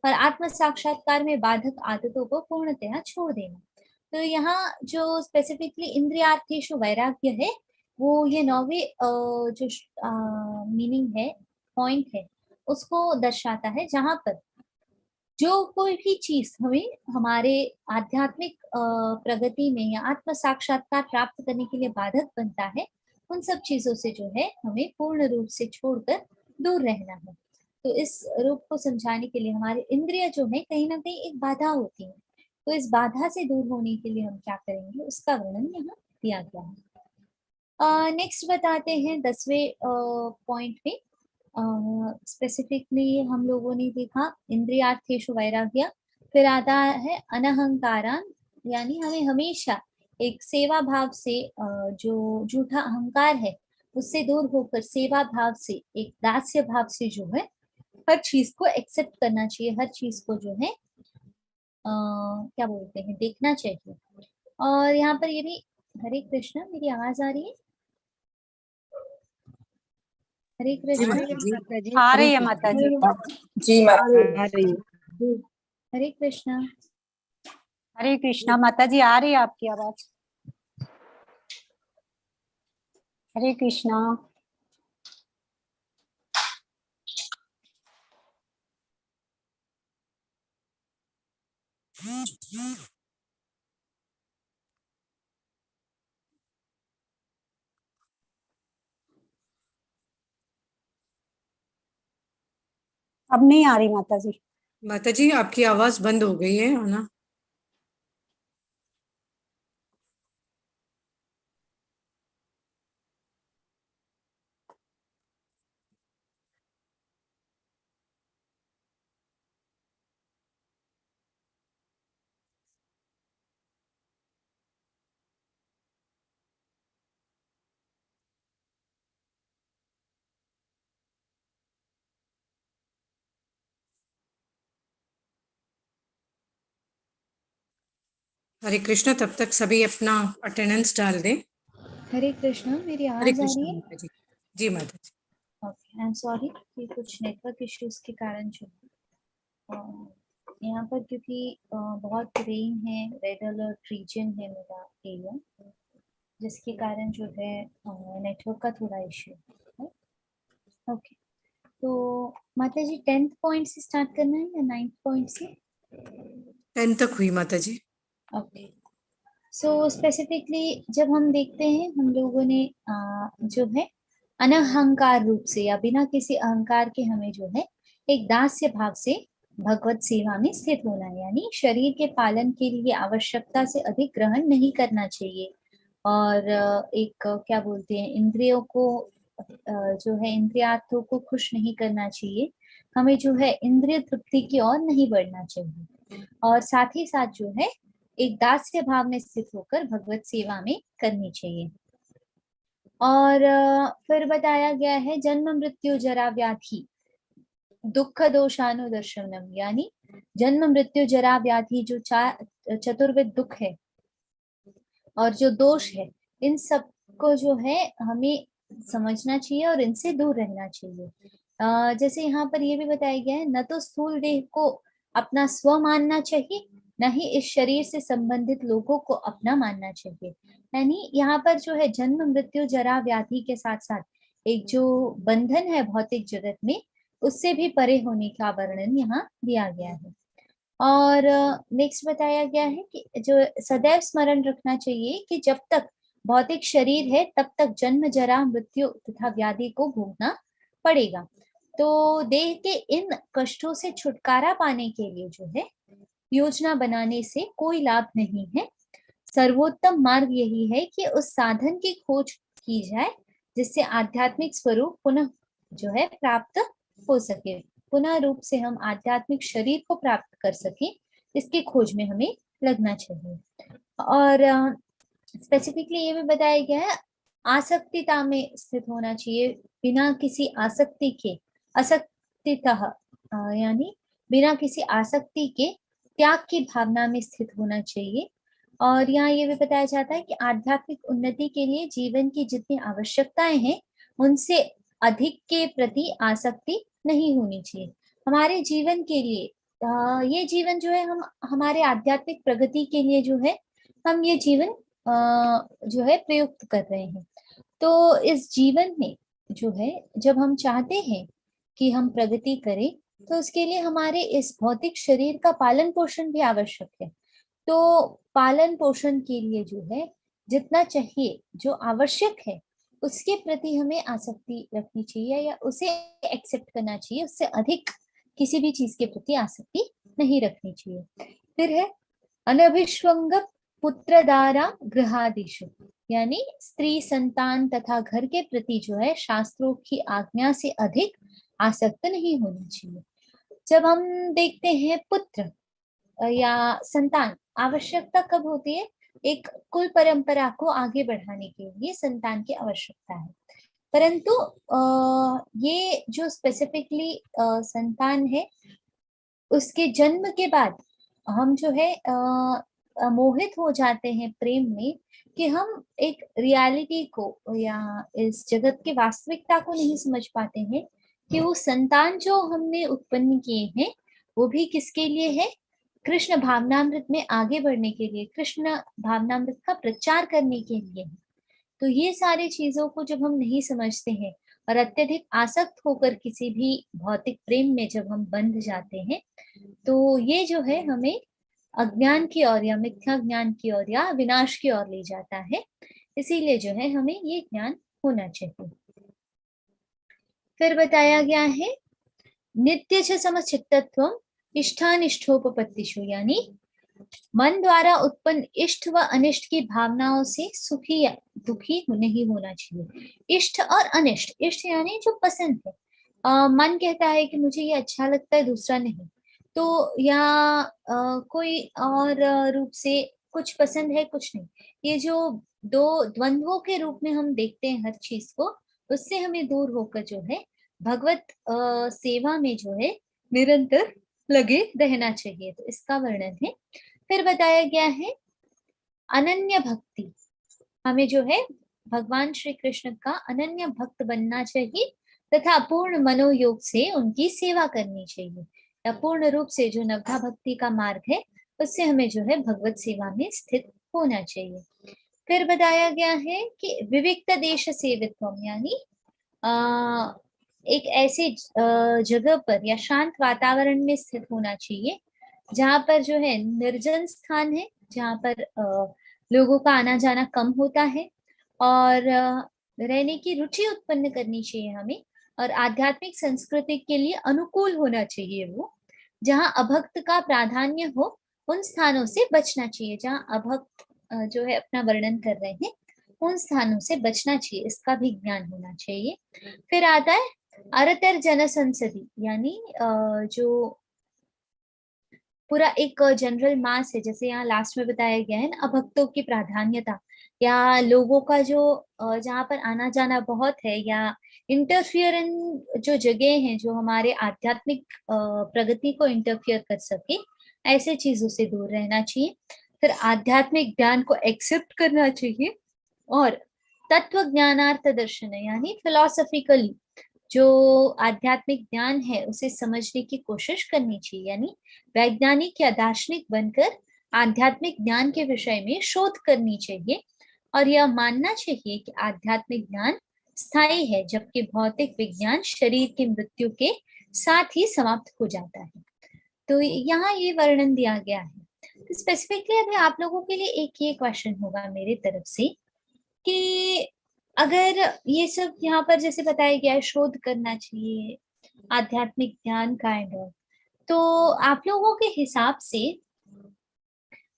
और आत्म साक्षात्कार में बाधक आदतों को पूर्णतया छोड़ देना। तो यहाँ जो स्पेसिफिकली इंद्रियार्थेषु वैराग्य है वो ये 9वें जो मीनिंग है, पॉइंट है, उसको दर्शाता है, जहां पर जो कोई भी चीज हमें हमारे आध्यात्मिक प्रगति में या आत्म साक्षात्कार प्राप्त करने के लिए बाधक बनता है उन सब चीजों से जो है हमें पूर्ण रूप से छोड़कर दूर रहना है। तो इस रूप को समझाने के लिए हमारे इंद्रिय जो है कहीं ना कहीं एक बाधा होती है, तो इस बाधा से दूर होने के लिए हम क्या करेंगे उसका वर्णन यहाँ दिया गया है। नेक्स्ट बताते हैं 10वें पॉइंट में। स्पेसिफिकली हम लोगों ने देखा इंद्रियार्थेषु वैराग्य, फिर आता है अनहंकारान, यानी हमें हमेशा एक सेवा भाव से जो झूठा अहंकार है उससे दूर होकर सेवा भाव से, एक दास्य भाव से जो है हर चीज को एक्सेप्ट करना चाहिए, हर चीज को जो है क्या बोलते हैं देखना चाहिए। और यहाँ पर ये भी, हरे कृष्णा, मेरी आवाज आ रही है? हरे कृष्णा। आ रही है माता जी। जी हरे कृष्णा। हरे कृष्णा माता जी, आ रही है आपकी आवाज। हरे कृष्णा। अब नहीं आ रही माता जी। माता जी आपकी आवाज बंद हो गई है ना? हरे कृष्णा, तब तक सभी अपना अटेंडेंस डाल दें। हरे कृष्णा, मेरी हरे आवाज आ रही कृष्णा है? माता जी। जी माता जी। ओके, आई एम सॉरी कि कुछ नेटवर्क इश्यूज के कारण जो यहाँ पर क्योंकि बहुत रेन है, रेड अलर्ट रीजन है मेरा एरिया, जिसके कारण जो है नेटवर्क का थोड़ा इश्यू है। ओके, तो माता जी 10th पॉइंट से स्टार्ट करना है या 9th पॉइंट से? 10 तक हुई माता जी। ओके, सो स्पेसिफिकली जब हम देखते हैं हम लोगों ने जो है अनहंकार रूप से या बिना किसी अहंकार के हमें जो है एक दास्य भाव से भगवत सेवा में स्थित होना है, यानी शरीर के पालन के लिए आवश्यकता से अधिक ग्रहण नहीं करना चाहिए और एक क्या बोलते हैं, इंद्रियों को जो है इंद्रियार्थों को खुश नहीं करना चाहिए, हमें जो है इंद्रिय तृप्ति की ओर नहीं बढ़ना चाहिए, और साथ ही साथ जो है एक दास्य भाव में स्थित होकर भगवत सेवा में करनी चाहिए। और फिर बताया गया है जन्म मृत्यु जरा व्याधि दुख दोषानुदर्शनम, यानी जन्म मृत्यु जरा व्याधि जो चतुर्विध दुख है और जो दोष है, इन सब को जो है हमें समझना चाहिए और इनसे दूर रहना चाहिए। जैसे यहाँ पर ये भी बताया गया है, न तो स्थूल देह को अपना स्व मानना चाहिए, न ही इस शरीर से संबंधित लोगों को अपना मानना चाहिए। यानी यहाँ पर जो है जन्म मृत्यु जरा व्याधि के साथ साथ एक जो बंधन है भौतिक जगत में, उससे भी परे होने का वर्णन यहाँ दिया गया है। और नेक्स्ट बताया गया है कि जो सदैव स्मरण रखना चाहिए कि जब तक भौतिक शरीर है तब तक जन्म जरा मृत्यु तथा व्याधि को भोगना पड़ेगा। तो देह के इन कष्टों से छुटकारा पाने के लिए जो है योजना बनाने से कोई लाभ नहीं है। सर्वोत्तम मार्ग यही है कि उस साधन की खोज की जाए जिससे आध्यात्मिक स्वरूप पुनः जो है प्राप्त हो सके, पुनः रूप से हम आध्यात्मिक शरीर को प्राप्त कर सके, इसकी खोज में हमें लगना चाहिए। और स्पेसिफिकली ये भी बताया गया है आसक्तिता में स्थित होना चाहिए, बिना किसी आसक्ति के, असक्तितः यानी बिना किसी आसक्ति के त्याग की भावना में स्थित होना चाहिए। और यहाँ ये भी बताया जाता है कि आध्यात्मिक उन्नति के लिए जीवन की जितनी आवश्यकताएं हैं उनसे अधिक के प्रति आसक्ति नहीं होनी चाहिए। हमारे जीवन के लिए ये जीवन जो है हम हमारे आध्यात्मिक प्रगति के लिए जो है हम ये जीवन जो है प्रयुक्त कर रहे हैं। तो इस जीवन में जो है जब हम चाहते हैं कि हम प्रगति करें तो उसके लिए हमारे इस भौतिक शरीर का पालन पोषण भी आवश्यक है। तो पालन पोषण के लिए जो है जितना चाहिए, जो आवश्यक है, उसके प्रति हमें आसक्ति रखनी चाहिए या उसे एक्सेप्ट करना चाहिए, उससे अधिक किसी भी चीज के प्रति आसक्ति नहीं रखनी चाहिए। फिर है अनभिष्वंग पुत्रदारा गृहादिषु, यानी स्त्री संतान तथा घर के प्रति जो है शास्त्रों की आज्ञा से अधिक आसक्त नहीं होनी चाहिए। जब हम देखते हैं पुत्र या संतान, आवश्यकता कब होती है? एक कुल परंपरा को आगे बढ़ाने के लिए संतान की आवश्यकता है, परंतु ये जो स्पेसिफिकली संतान है उसके जन्म के बाद हम जो है मोहित हो जाते हैं प्रेम में कि हम एक रियलिटी को या इस जगत के वास्तविकता को नहीं समझ पाते हैं कि वो संतान जो हमने उत्पन्न किए हैं वो भी किसके लिए है? कृष्ण भावनामृत में आगे बढ़ने के लिए, कृष्ण भावनामृत का प्रचार करने के लिए। तो ये सारी चीजों को जब हम नहीं समझते हैं और अत्यधिक आसक्त होकर किसी भी भौतिक प्रेम में जब हम बंध जाते हैं तो ये जो है हमें अज्ञान की ओर या मिथ्या ज्ञान की ओर या विनाश की ओर ले जाता है। इसीलिए जो है हमें ये ज्ञान होना चाहिए। फिर बताया गया है नित्य च समचित्तत्वम इष्टानिष्टोपपत्तिषु, यानी मन द्वारा उत्पन्न इष्ट व अनिष्ट की भावनाओं से सुखी या दुखी नहीं होना चाहिए। इष्ट और अनिष्ट, इष्ट यानी जो पसंद है, मन कहता है कि मुझे ये अच्छा लगता है दूसरा नहीं, तो या कोई और रूप से कुछ पसंद है कुछ नहीं, ये जो दो द्वंद्वों के रूप में हम देखते हैं हर चीज को, उससे हमें दूर होकर जो है भगवत सेवा में जो है निरंतर लगे रहना चाहिए। तो इसका वर्णन है। फिर बताया गया है अनन्य भक्ति, हमें जो है भगवान श्री कृष्ण का अनन्य भक्त बनना चाहिए तथा पूर्ण मनोयोग से उनकी सेवा करनी चाहिए, या पूर्ण रूप से जो नवधा भक्ति का मार्ग है उससे हमें जो है भगवत सेवा में स्थित होना चाहिए। फिर बताया गया है कि विविक्त देश सेवित्वम, यानी एक ऐसे जगह पर या शांत वातावरण में स्थित होना चाहिए जहाँ पर जो है निर्जन स्थान है, जहाँ पर लोगों का आना जाना कम होता है, और रहने की रुचि उत्पन्न करनी चाहिए हमें, और आध्यात्मिक संस्कृति के लिए अनुकूल होना चाहिए वो, जहाँ अभक्त का प्राधान्य हो उन स्थानों से बचना चाहिए जहाँ अभक्त जो है अपना वर्णन कर रहे हैं उन स्थानों से बचना चाहिए, इसका भी ज्ञान होना चाहिए। फिर आता है अरतर जन संसदी, यानी जो पूरा एक जनरल मास है, जैसे यहाँ लास्ट में बताया गया है ना, अभक्तों की प्राधान्यता, या लोगों का जो जहाँ पर आना जाना बहुत है, या इंटरफियर जो जगह हैं जो हमारे आध्यात्मिक प्रगति को इंटरफियर कर सके, ऐसे चीजों से दूर रहना चाहिए। फिर आध्यात्मिक ज्ञान को एक्सेप्ट करना चाहिए, और तत्व ज्ञानार्थ दर्शन, यानी फिलोसफिकली जो आध्यात्मिक ज्ञान है उसे समझने की कोशिश करनी चाहिए, यानी वैज्ञानिक या दार्शनिक बनकर आध्यात्मिक ज्ञान के विषय में शोध करनी चाहिए, और यह मानना चाहिए कि आध्यात्मिक ज्ञान स्थायी है, जबकि भौतिक विज्ञान शरीर की मृत्यु के साथ ही समाप्त हो जाता है। तो यहाँ ये वर्णन दिया गया है। तो स्पेसिफिकली अभी आप लोगों के लिए एक ये क्वेश्चन होगा मेरी तरफ से कि अगर ये सब यहाँ पर जैसे बताया गया है, शोध करना चाहिए आध्यात्मिक ज्ञान काइंड ऑफ, तो आप लोगों के हिसाब से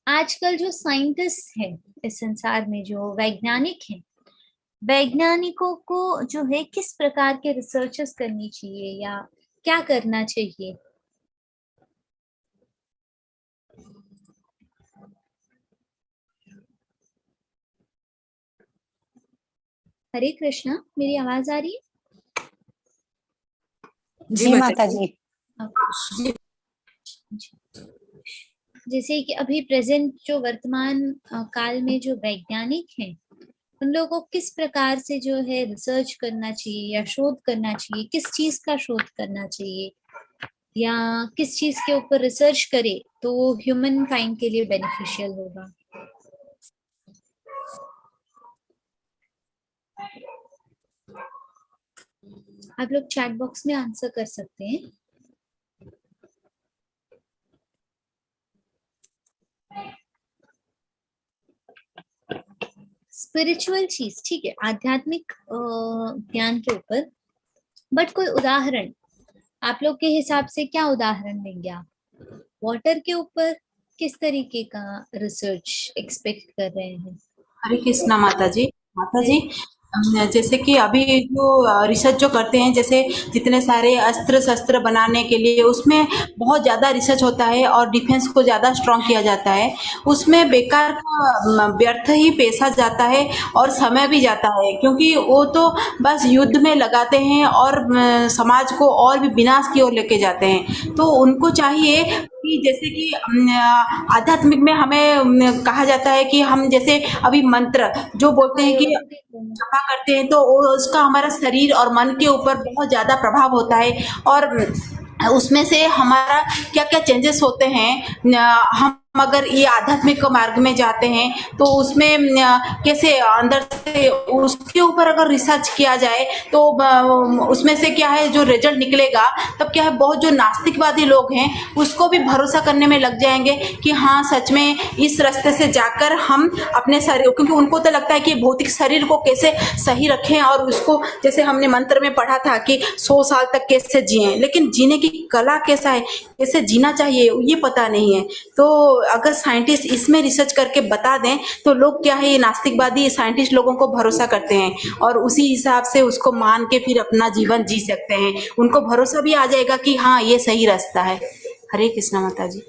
आजकल जो साइंटिस्ट हैं इस संसार में, जो वैज्ञानिक हैं, वैज्ञानिकों को जो है किस प्रकार के रिसर्चेस करनी चाहिए या क्या करना चाहिए? हरे कृष्णा, मेरी आवाज आ रही है? जी माता जी। जैसे कि अभी प्रेजेंट जो वर्तमान काल में जो वैज्ञानिक हैं, उन लोगों को किस प्रकार से जो है रिसर्च करना चाहिए या शोध करना चाहिए, किस चीज का शोध करना चाहिए, या किस चीज के ऊपर रिसर्च करे तो ह्यूमन काइंड के लिए बेनिफिशियल होगा? आप लोग चैट बॉक्स में आंसर कर सकते हैं। स्पिरिचुअल चीज, ठीक है, आध्यात्मिक ज्ञान के ऊपर, बट कोई उदाहरण आप लोग के हिसाब से क्या उदाहरण देंगे आप? वाटर के ऊपर किस तरीके का रिसर्च एक्सपेक्ट कर रहे हैं? हरे कृष्णा माता जी। माता जी, जैसे कि अभी जो रिसर्च जो करते हैं, जैसे जितने सारे अस्त्र शस्त्र बनाने के लिए उसमें बहुत ज़्यादा रिसर्च होता है और डिफेंस को ज़्यादा स्ट्रॉन्ग किया जाता है, उसमें बेकार का व्यर्थ ही पैसा जाता है और समय भी जाता है, क्योंकि वो तो बस युद्ध में लगाते हैं और समाज को और भी विनाश की ओर लेके जाते हैं। तो उनको चाहिए कि जैसे कि आध्यात्मिक में हमें कहा जाता है कि हम जैसे अभी मंत्र जो बोलते हैं कि जपा करते हैं, तो उसका हमारा शरीर और मन के ऊपर बहुत ज़्यादा प्रभाव होता है, और उसमें से हमारा क्या क्या चेंजेस होते हैं। हम अगर ये आध्यात्मिक मार्ग में जाते हैं तो उसमें कैसे अंदर से उसके ऊपर अगर रिसर्च किया जाए तो उसमें से क्या है जो रिजल्ट निकलेगा, तब क्या है बहुत जो नास्तिकवादी लोग हैं उसको भी भरोसा करने में लग जाएंगे कि हाँ सच में इस रास्ते से जाकर हम अपने शरीर, क्योंकि उनको तो लगता है कि भौतिक शरीर को कैसे सही रखें और उसको, जैसे हमने मंत्र में पढ़ा था कि 100 साल तक कैसे जिए, लेकिन जीने की कला कैसा है, कैसे जीना चाहिए ये पता नहीं है। तो अगर साइंटिस्ट इसमें रिसर्च करके बता दें तो लोग क्या है, ये नास्तिकवादी साइंटिस्ट लोगों को भरोसा करते हैं और उसी हिसाब से उसको मान के फिर अपना जीवन जी सकते हैं। उनको भरोसा भी आ जाएगा कि हाँ ये सही रास्ता है। हरे कृष्णा माता जी।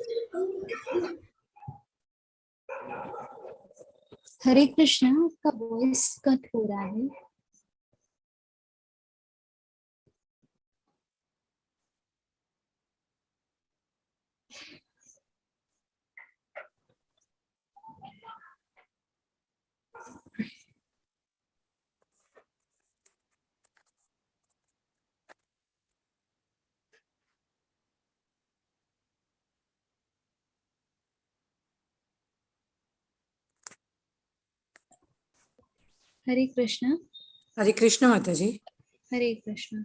हरे कृष्णा, आपका वॉइस कट हो रहा है। हरे कृष्णा। हरे कृष्ण माता जी। हरे कृष्णा।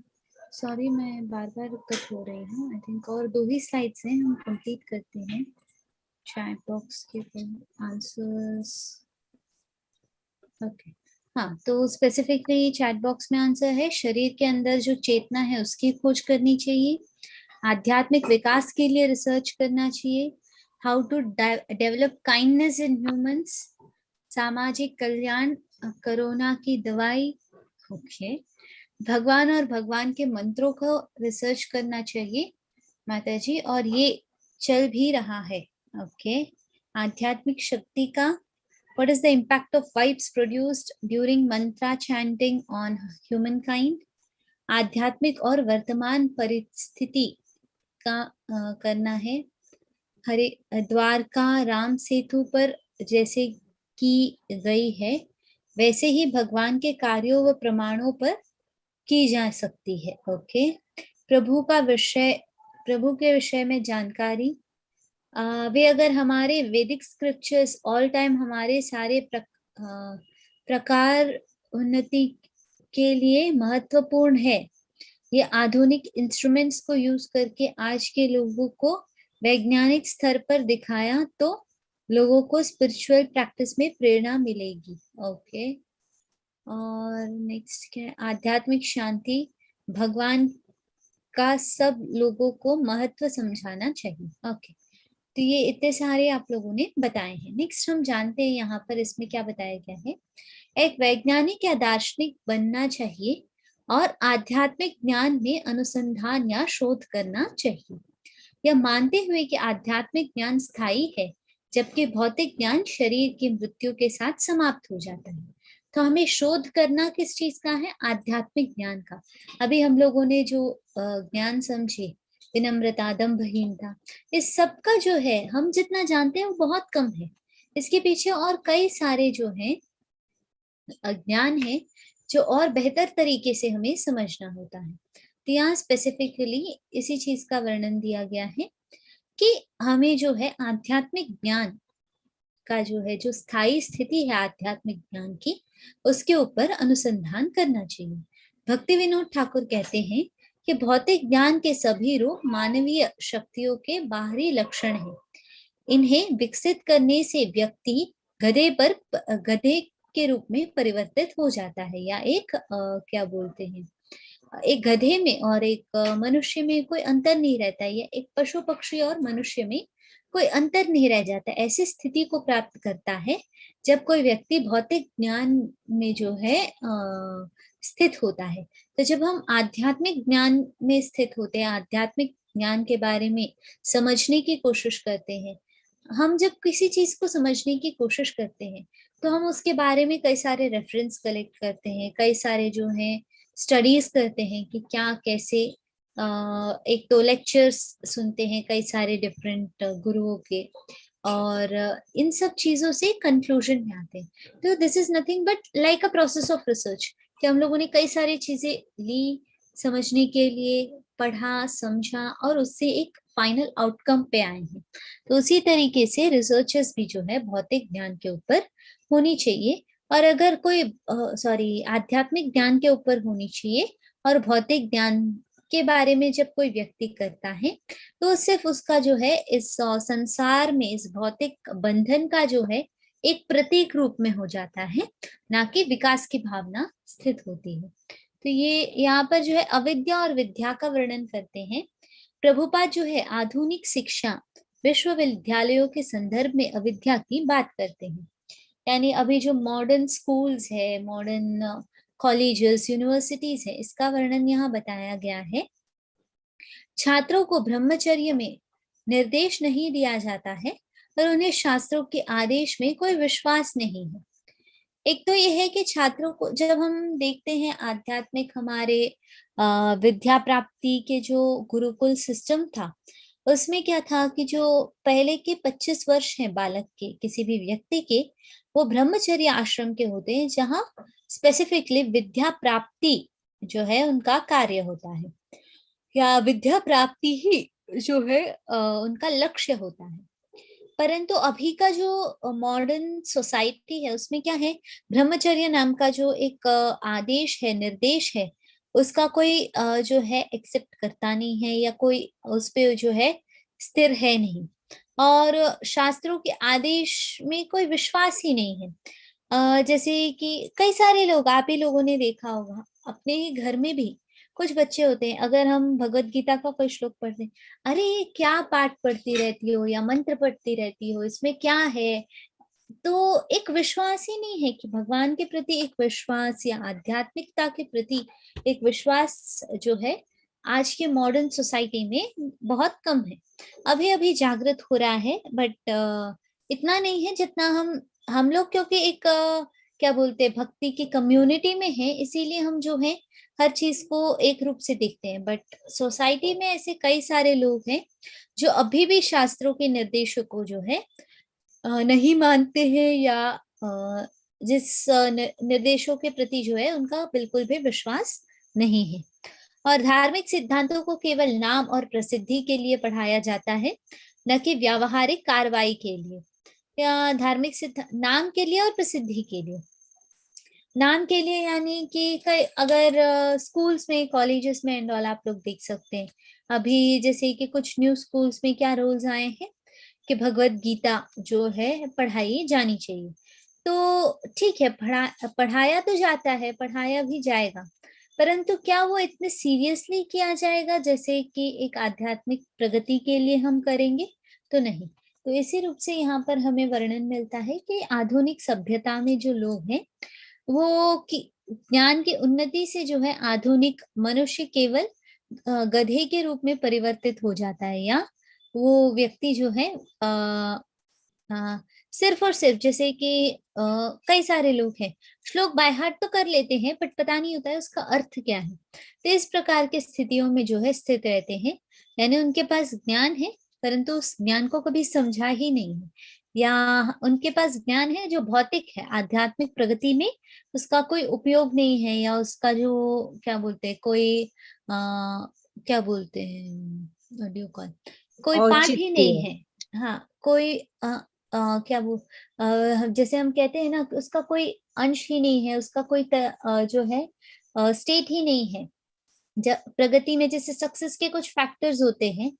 सॉरी, मैं बार बार कट हो रही हूँ। आई थिंक और 2 ही स्लाइड्स हैं, हम कंप्लीट करते हैं। चैट बॉक्स के आंसर्स, ओके। हाँ, तो स्पेसिफिकली चैट बॉक्स में आंसर है, शरीर के अंदर जो चेतना है उसकी खोज करनी चाहिए, आध्यात्मिक विकास के लिए रिसर्च करना चाहिए, how to develop kindness in humans, सामाजिक कल्याण कोरोना की दवाई, ओके। भगवान और भगवान के मंत्रों को रिसर्च करना चाहिए माता जी, और ये चल भी रहा है, ओके। आध्यात्मिक शक्ति का, what is the impact of vibes produced during Mantra chanting on human kind. आध्यात्मिक और वर्तमान परिस्थिति का करना है। हरे द्वारका राम सेतु पर जैसे की गई है, वैसे ही भगवान के कार्यों व प्रमाणों पर की जा सकती है, ओके। प्रभु के विषय में जानकारी, वे अगर हमारे वैदिक स्क्रिप्चर्स ऑल टाइम हमारे सारे प्रकार उन्नति के लिए महत्वपूर्ण है। ये आधुनिक इंस्ट्रूमेंट्स को यूज करके आज के लोगों को वैज्ञानिक स्तर पर दिखाया तो लोगों को स्पिरिचुअल प्रैक्टिस में प्रेरणा मिलेगी, ओके। और नेक्स्ट क्या है, आध्यात्मिक शांति, भगवान का सब लोगों को महत्व समझाना चाहिए, ओके। तो ये इतने सारे आप लोगों ने बताए हैं। नेक्स्ट हम जानते हैं यहाँ पर इसमें क्या बताया गया है। एक वैज्ञानिक या दार्शनिक बनना चाहिए और आध्यात्मिक ज्ञान में अनुसंधान या शोध करना चाहिए, यह मानते हुए कि आध्यात्मिक ज्ञान स्थायी है जबकि भौतिक ज्ञान शरीर की मृत्यु के साथ समाप्त हो जाता है। तो हमें शोध करना किस चीज का है? आध्यात्मिक ज्ञान का। अभी हम लोगों ने जो ज्ञान समझे, विनम्रता, दंभहीनता, इस सब का जो है हम जितना जानते हैं वो बहुत कम है। इसके पीछे और कई सारे जो है ज्ञान है जो और बेहतर तरीके से हमें समझना होता है। तो यहाँ स्पेसिफिकली इसी चीज का वर्णन दिया गया है कि हमें जो है आध्यात्मिक ज्ञान का जो है, जो स्थायी स्थिति है आध्यात्मिक ज्ञान की, उसके ऊपर अनुसंधान करना चाहिए। भक्ति विनोद ठाकुर कहते हैं कि भौतिक ज्ञान के सभी रूप मानवीय शक्तियों के बाहरी लक्षण हैं। इन्हें विकसित करने से व्यक्ति गधे के रूप में परिवर्तित हो जाता है, या एक क्या बोलते हैं, एक गधे में और एक मनुष्य में कोई अंतर नहीं रहता है, या एक पशु पक्षी और मनुष्य में कोई अंतर नहीं रह जाता। ऐसी स्थिति को प्राप्त करता है जब कोई व्यक्ति भौतिक ज्ञान में जो है स्थित होता है। तो जब हम आध्यात्मिक ज्ञान में स्थित होते हैं, आध्यात्मिक ज्ञान के बारे में समझने की कोशिश करते हैं, हम जब किसी चीज को समझने की कोशिश करते हैं तो हम उसके बारे में कई सारे रेफरेंस कलेक्ट करते हैं, कई सारे जो है स्टडीज करते हैं कि क्या कैसे, एक तो लेक्चर्स सुनते हैं कई सारे डिफरेंट गुरुओं के, और इन सब चीजों से कंक्लूजन में आते हैं। तो this is nothing but like a process of research, कि हम लोगों ने कई सारी चीजें ली, समझने के लिए पढ़ा, समझा, और उससे एक फाइनल आउटकम पे आए हैं। तो उसी तरीके से रिसर्चेस भी जो है भौतिक ज्ञान के ऊपर होनी चाहिए, और अगर कोई आध्यात्मिक ज्ञान के ऊपर होनी चाहिए, और भौतिक ज्ञान के बारे में जब कोई व्यक्ति करता है तो सिर्फ उसका जो है इस संसार में, इस भौतिक बंधन का जो है एक प्रतीक रूप में हो जाता है, ना कि विकास की भावना स्थित होती है। तो ये यहाँ पर जो है अविद्या और विद्या का वर्णन करते हैं। प्रभुपाद जो है आधुनिक शिक्षा विश्वविद्यालयों के संदर्भ में अविद्या की बात करते हैं। यानी अभी जो मॉडर्न स्कूल्स है, मॉडर्न कॉलेजेस, यूनिवर्सिटीज है, इसका वर्णन यहाँ बताया गया है। छात्रों को ब्रह्मचर्य में निर्देश नहीं दिया जाता है और उन्हें शास्त्रों के आदेश में कोई विश्वास नहीं है। एक तो यह है कि छात्रों को, जब हम देखते हैं आध्यात्मिक हमारे विद्या प्राप्ति के जो गुरुकुल सिस्टम था, उसमें क्या था कि जो पहले के 25 वर्ष हैं बालक के, किसी भी व्यक्ति के, वो ब्रह्मचर्य आश्रम के होते हैं, जहाँ स्पेसिफिकली विद्या प्राप्ति जो है उनका कार्य होता है, या विद्या प्राप्ति ही जो है उनका लक्ष्य होता है। परंतु अभी का जो मॉडर्न सोसाइटी है उसमें क्या है, ब्रह्मचर्य नाम का जो एक आदेश है, निर्देश है, उसका कोई जो है एक्सेप्ट करता नहीं है, या कोई उस पे जो है स्थिर है नहीं, और शास्त्रों के आदेश में कोई विश्वास ही नहीं है। जैसे कि कई सारे लोग, आप ही लोगों ने देखा होगा अपने ही घर में भी कुछ बच्चे होते हैं, अगर हम भगवत गीता का कोई श्लोक पढ़ते हैं, अरे ये क्या पाठ पढ़ती रहती हो या मंत्र पढ़ती रहती हो, इसमें क्या है, तो एक विश्वास ही नहीं है कि भगवान के प्रति एक विश्वास या आध्यात्मिकता के प्रति एक विश्वास जो है आज के मॉडर्न सोसाइटी में बहुत कम है। अभी अभी जागृत हो रहा है, बट इतना नहीं है जितना हम लोग, क्योंकि एक क्या बोलते हैं, भक्ति की कम्युनिटी में है, इसीलिए हम जो है हर चीज को एक रूप से देखते हैं। बट सोसाइटी में ऐसे कई सारे लोग हैं जो अभी भी शास्त्रों के निर्देशों को जो है नहीं मानते हैं, या जिस निर्देशों के प्रति जो है उनका बिल्कुल भी विश्वास नहीं है। और धार्मिक सिद्धांतों को केवल नाम और प्रसिद्धि के लिए पढ़ाया जाता है, न कि व्यावहारिक कार्रवाई के लिए। या धार्मिक सिद्धांत नाम के लिए और प्रसिद्धि के लिए। नाम के लिए यानी कि अगर स्कूल्स में, कॉलेजेस में एंड ऑल आप लोग देख सकते हैं, अभी जैसे कि कुछ न्यू स्कूल्स में क्या रूल्स आए हैं कि भगवत गीता जो है पढ़ाई जानी चाहिए। तो ठीक है, पढ़ाया तो जाता है, पढ़ाया भी जाएगा, परंतु क्या वो इतने सीरियसली किया जाएगा जैसे कि एक आध्यात्मिक प्रगति के लिए हम करेंगे? तो नहीं। तो इसी रूप से यहाँ पर हमें वर्णन मिलता है कि आधुनिक सभ्यता में जो लोग हैं वो ज्ञान की उन्नति से जो है आधुनिक मनुष्य केवल गधे के रूप में परिवर्तित हो जाता है, या वो व्यक्ति जो है सिर्फ और सिर्फ, जैसे कि कई सारे लोग हैं श्लोक बाय हार्ट तो कर लेते हैं, बट पता नहीं होता है उसका अर्थ क्या है। तो इस प्रकार की स्थितियों में जो है स्थित रहते हैं, यानी उनके पास ज्ञान है परंतु उस ज्ञान को कभी समझा ही नहीं है, या उनके पास ज्ञान है जो भौतिक है, आध्यात्मिक प्रगति में उसका कोई उपयोग नहीं है, या उसका जो क्या बोलते हैं, कोई क्या बोलते हैं, ऑडियो कॉल, कोई पाठ ही नहीं है। हाँ, कोई क्या वो जैसे हम कहते हैं ना, उसका कोई अंश ही नहीं है, उसका कोई जो है स्टेट ही नहीं है। प्रगति में जैसे सक्सेस के कुछ फैक्टर्स होते हैं,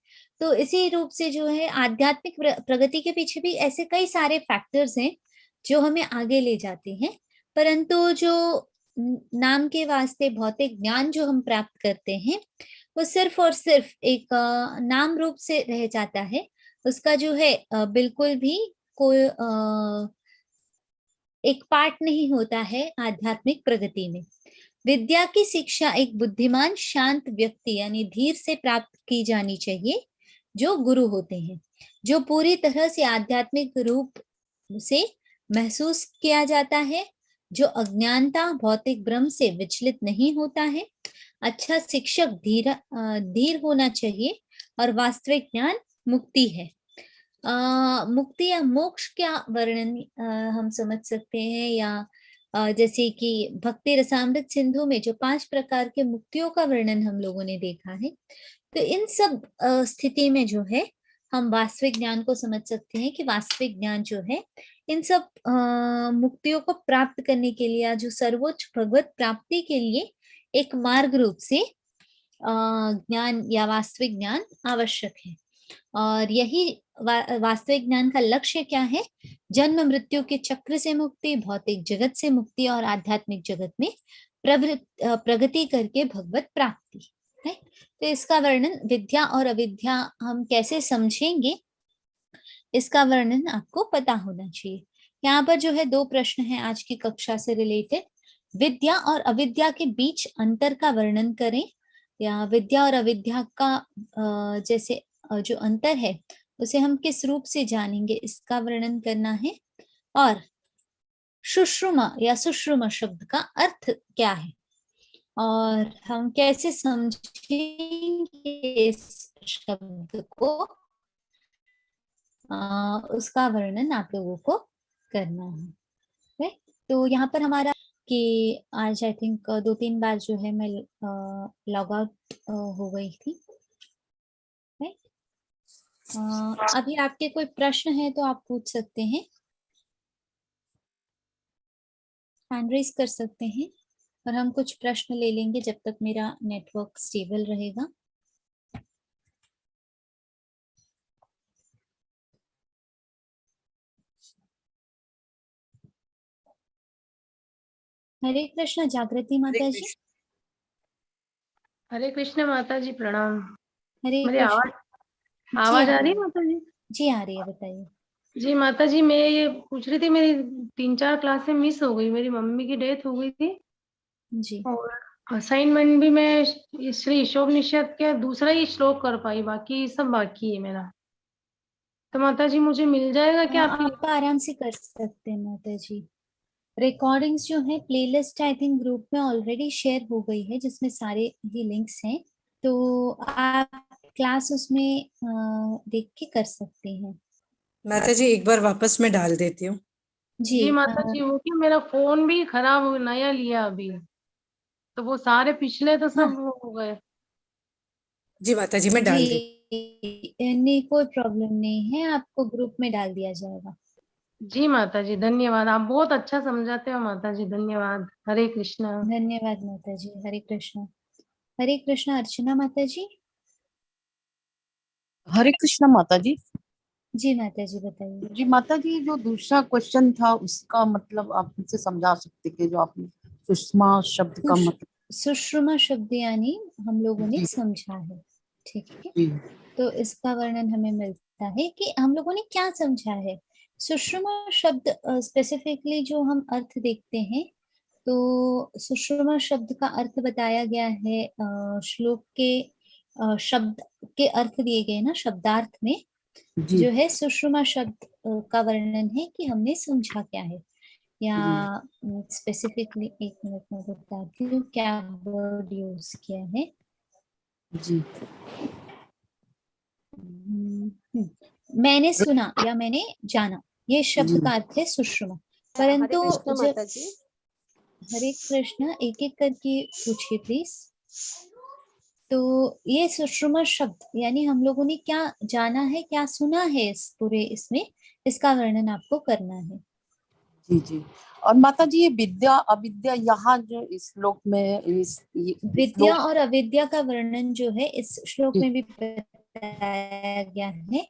तो इसी रूप से जो है आध्यात्मिक प्रगति के पीछे भी ऐसे कई सारे फैक्टर्स हैं जो हमें आगे ले जाते हैं, परंतु जो नाम के वास्ते भौतिक ज्ञान जो हम प्राप्त करते हैं वो सिर्फ और सिर्फ एक नाम रूप से रह जाता है। उसका जो है बिल्कुल भी कोई एक पार्ट नहीं होता है आध्यात्मिक प्रगति में। विद्या की शिक्षा एक बुद्धिमान शांत व्यक्ति यानी धीर से प्राप्त की जानी चाहिए, जो गुरु होते हैं, जो पूरी तरह से आध्यात्मिक रूप से महसूस किया जाता है, जो अज्ञानता भौतिक भ्रम से विचलित नहीं होता है। अच्छा शिक्षक धीर होना चाहिए, और वास्तविक ज्ञान मुक्ति है। मुक्ति या मोक्ष क्या वर्णन हम समझ सकते हैं, या जैसे कि भक्ति रसामृत सिंधु में जो 5 प्रकार के मुक्तियों का वर्णन हम लोगों ने देखा है, तो इन सब स्थिति में जो है हम वास्तविक ज्ञान को समझ सकते हैं कि वास्तविक ज्ञान जो है इन सब मुक्तियों को प्राप्त करने के लिए, जो सर्वोच्च भगवत प्राप्ति के लिए एक मार्ग रूप से ज्ञान या वास्तविक ज्ञान आवश्यक है। और यही वास्तविक ज्ञान का लक्ष्य क्या है? जन्म मृत्यु के चक्र से मुक्ति, भौतिक जगत से मुक्ति और आध्यात्मिक जगत में प्रगति करके भगवत प्राप्ति है। तो इसका वर्णन विद्या और अविद्या हम कैसे समझेंगे, इसका वर्णन आपको पता होना चाहिए। यहाँ पर जो है 2 प्रश्न हैं आज की कक्षा से रिलेटेड। विद्या और अविद्या के बीच अंतर का वर्णन करें, या विद्या और अविद्या का जैसे जो अंतर है उसे हम किस रूप से जानेंगे, इसका वर्णन करना है। और सुश्रुमा या सुश्रुमा शब्द का अर्थ क्या है और हम कैसे समझेंगे इस शब्द को, उसका वर्णन आप लोगों को करना है। तो यहाँ पर हमारा कि आज आई थिंक 2-3 बार जो है मैं लॉग आउट हो गई थी। अभी आपके कोई प्रश्न है तो आप पूछ सकते हैं, हैंड रेज कर सकते हैं, और हम कुछ प्रश्न ले लेंगे जब तक मेरा नेटवर्क स्टेबल रहेगा। हरे कृष्ण जागृति माता जी। हरे कृष्ण माता जी, प्रणाम। हरे मेरी कृष्ण। आवाज आ रही है माता जी? जी आ रही है, बताइए। जी माता जी, मैं ये पूछ रही थी, मेरी 3-4 क्लासें मिस हो गई, मेरी मम्मी की डेथ हो गई थी जी। और असाइनमेंट भी मैं इस श्री ईशोपनिषद के दूसरा ही श्लोक कर पाई, बाकी सब बाकी है मेरा। तो माता जी मुझे मिल जाएगा क्या आपकी? आप आराम से कर सकते हैं माता जी। रिकॉर्डिंग्स जो है प्लेलिस्ट आई थिंक ग्रुप में ऑलरेडी शेयर हो गई है, जिसमें सारे ही लिंक्स हैं, तो आप क्लास उसमें देख के कर सकते हैं। माता जी एक बार वापस मैं डाल देती हूँ। जी जी माता जी, वो क्या मेरा फोन भी खराब हो, नया लिया अभी, तो वो सारे पिछले तो सब हाँ। हो गए। जी माता जी मैं डाल देती जी नहीं, कोई प्रॉब्लम नहीं है, आपको ग्रुप में डाल दिया जाएगा। जी माता जी धन्यवाद, आप बहुत अच्छा समझाते हो माता जी, धन्यवाद। हरे कृष्णा। धन्यवाद माता जी। हरे कृष्णा। हरे कृष्णा। अर्चना माता जी। हरे कृष्णा माता जी। जी माता जी बताइए। जी माता जी, जो दूसरा क्वेश्चन था उसका मतलब आप मुझसे समझा सकते कि जो आपने सुषमा शब्द का मतलब? सुषुम्ना शब्द यानी हम लोगों ने जी समझा है, ठीक है। जी तो इसका वर्णन हमें मिलता है कि हम लोगों ने क्या समझा है। सुषुम्ना शब्द स्पेसिफिकली जो हम अर्थ देखते हैं, तो सुषुम्ना शब्द का अर्थ बताया गया है श्लोक के शब्द के अर्थ दिए गए ना, शब्दार्थ में जी जो है सुषुम्ना शब्द का वर्णन है कि हमने समझा क्या है, या स्पेसिफिकली एक मिनट में बताती हूँ क्या वर्ड यूज किया है। जी मैंने सुना या मैंने जाना, ये शब्द जी का अर्थ है सुषुम्ना। हरे परंतु कृष्ण जब माता जी। हरे कृष्ण एक एक करके पूछिए प्लीज। तो ये सुषुम्ना शब्द यानी हम लोगों ने क्या जाना है, क्या सुना है इस पूरे इसमें, इसका वर्णन आपको करना है। जी जी। और माता जी, ये विद्या अविद्या यहाँ जो इस श्लोक में इस विद्या श्लोक और अविद्या का वर्णन जो है इस श्लोक जी, में भी बताया गया है,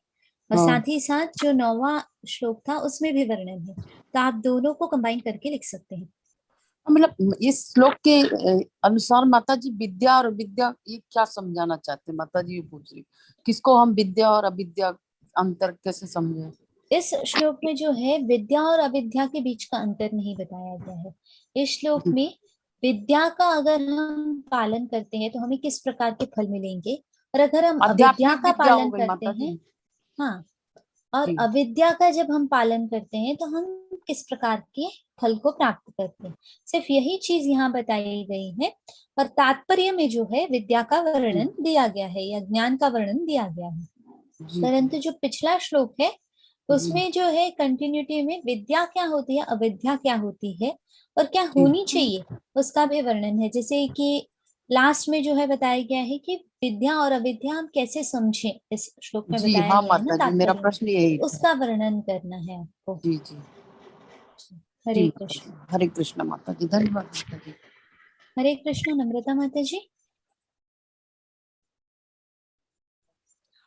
और हाँ साथ ही साथ जो 9वां श्लोक था उसमें भी वर्णन है, तो आप दोनों को कंबाइन करके लिख सकते हैं। मतलब इस श्लोक के अनुसार माता जी विद्या और अविद्या ये क्या समझाना चाहते हैं? माता जी ये पूछ रही, किसको हम विद्या और अविद्या अंतर कैसे समझे? इस श्लोक में जो है विद्या और अविद्या के बीच का अंतर नहीं बताया गया है। इस श्लोक जी, में विद्या का अगर हम पालन करते हैं तो हमें किस प्रकार के फल मिलेंगे, और अगर हम अविद्या आध्यात्मिक का विद्या हो पालन गई करते माता हैं, जी। हाँ, और जी अविद्या का जब हम पालन करते हैं तो हम किस प्रकार के फल को प्राप्त करते हैं, सिर्फ यही चीज यहाँ बताई गई है। और तात्पर्य में जो है विद्या का जी वर्णन दिया गया है या ज्ञान का वर्णन दिया गया है। जी परंतु जो पिछला श्लोक है जी उसमें जो है कंटिन्यूटी में विद्या क्या होती है, अविद्या क्या होती है, और क्या जी होनी चाहिए उसका भी वर्णन है। जैसे कि लास्ट में जो है बताया गया है कि विद्या और अविद्या हम कैसे समझें, इस श्लोक में जी बताया हाँ गया है ना माता जी, मेरा तात्पर्य में, प्रश्न यही तो था। उसका वर्णन करना है आपको। जी जी जी हरे माता कृष्ण। जी, हरे कृष्ण माता जी, धन्यवाद माता जी। हरे कृष्ण। नम्रता माता जी।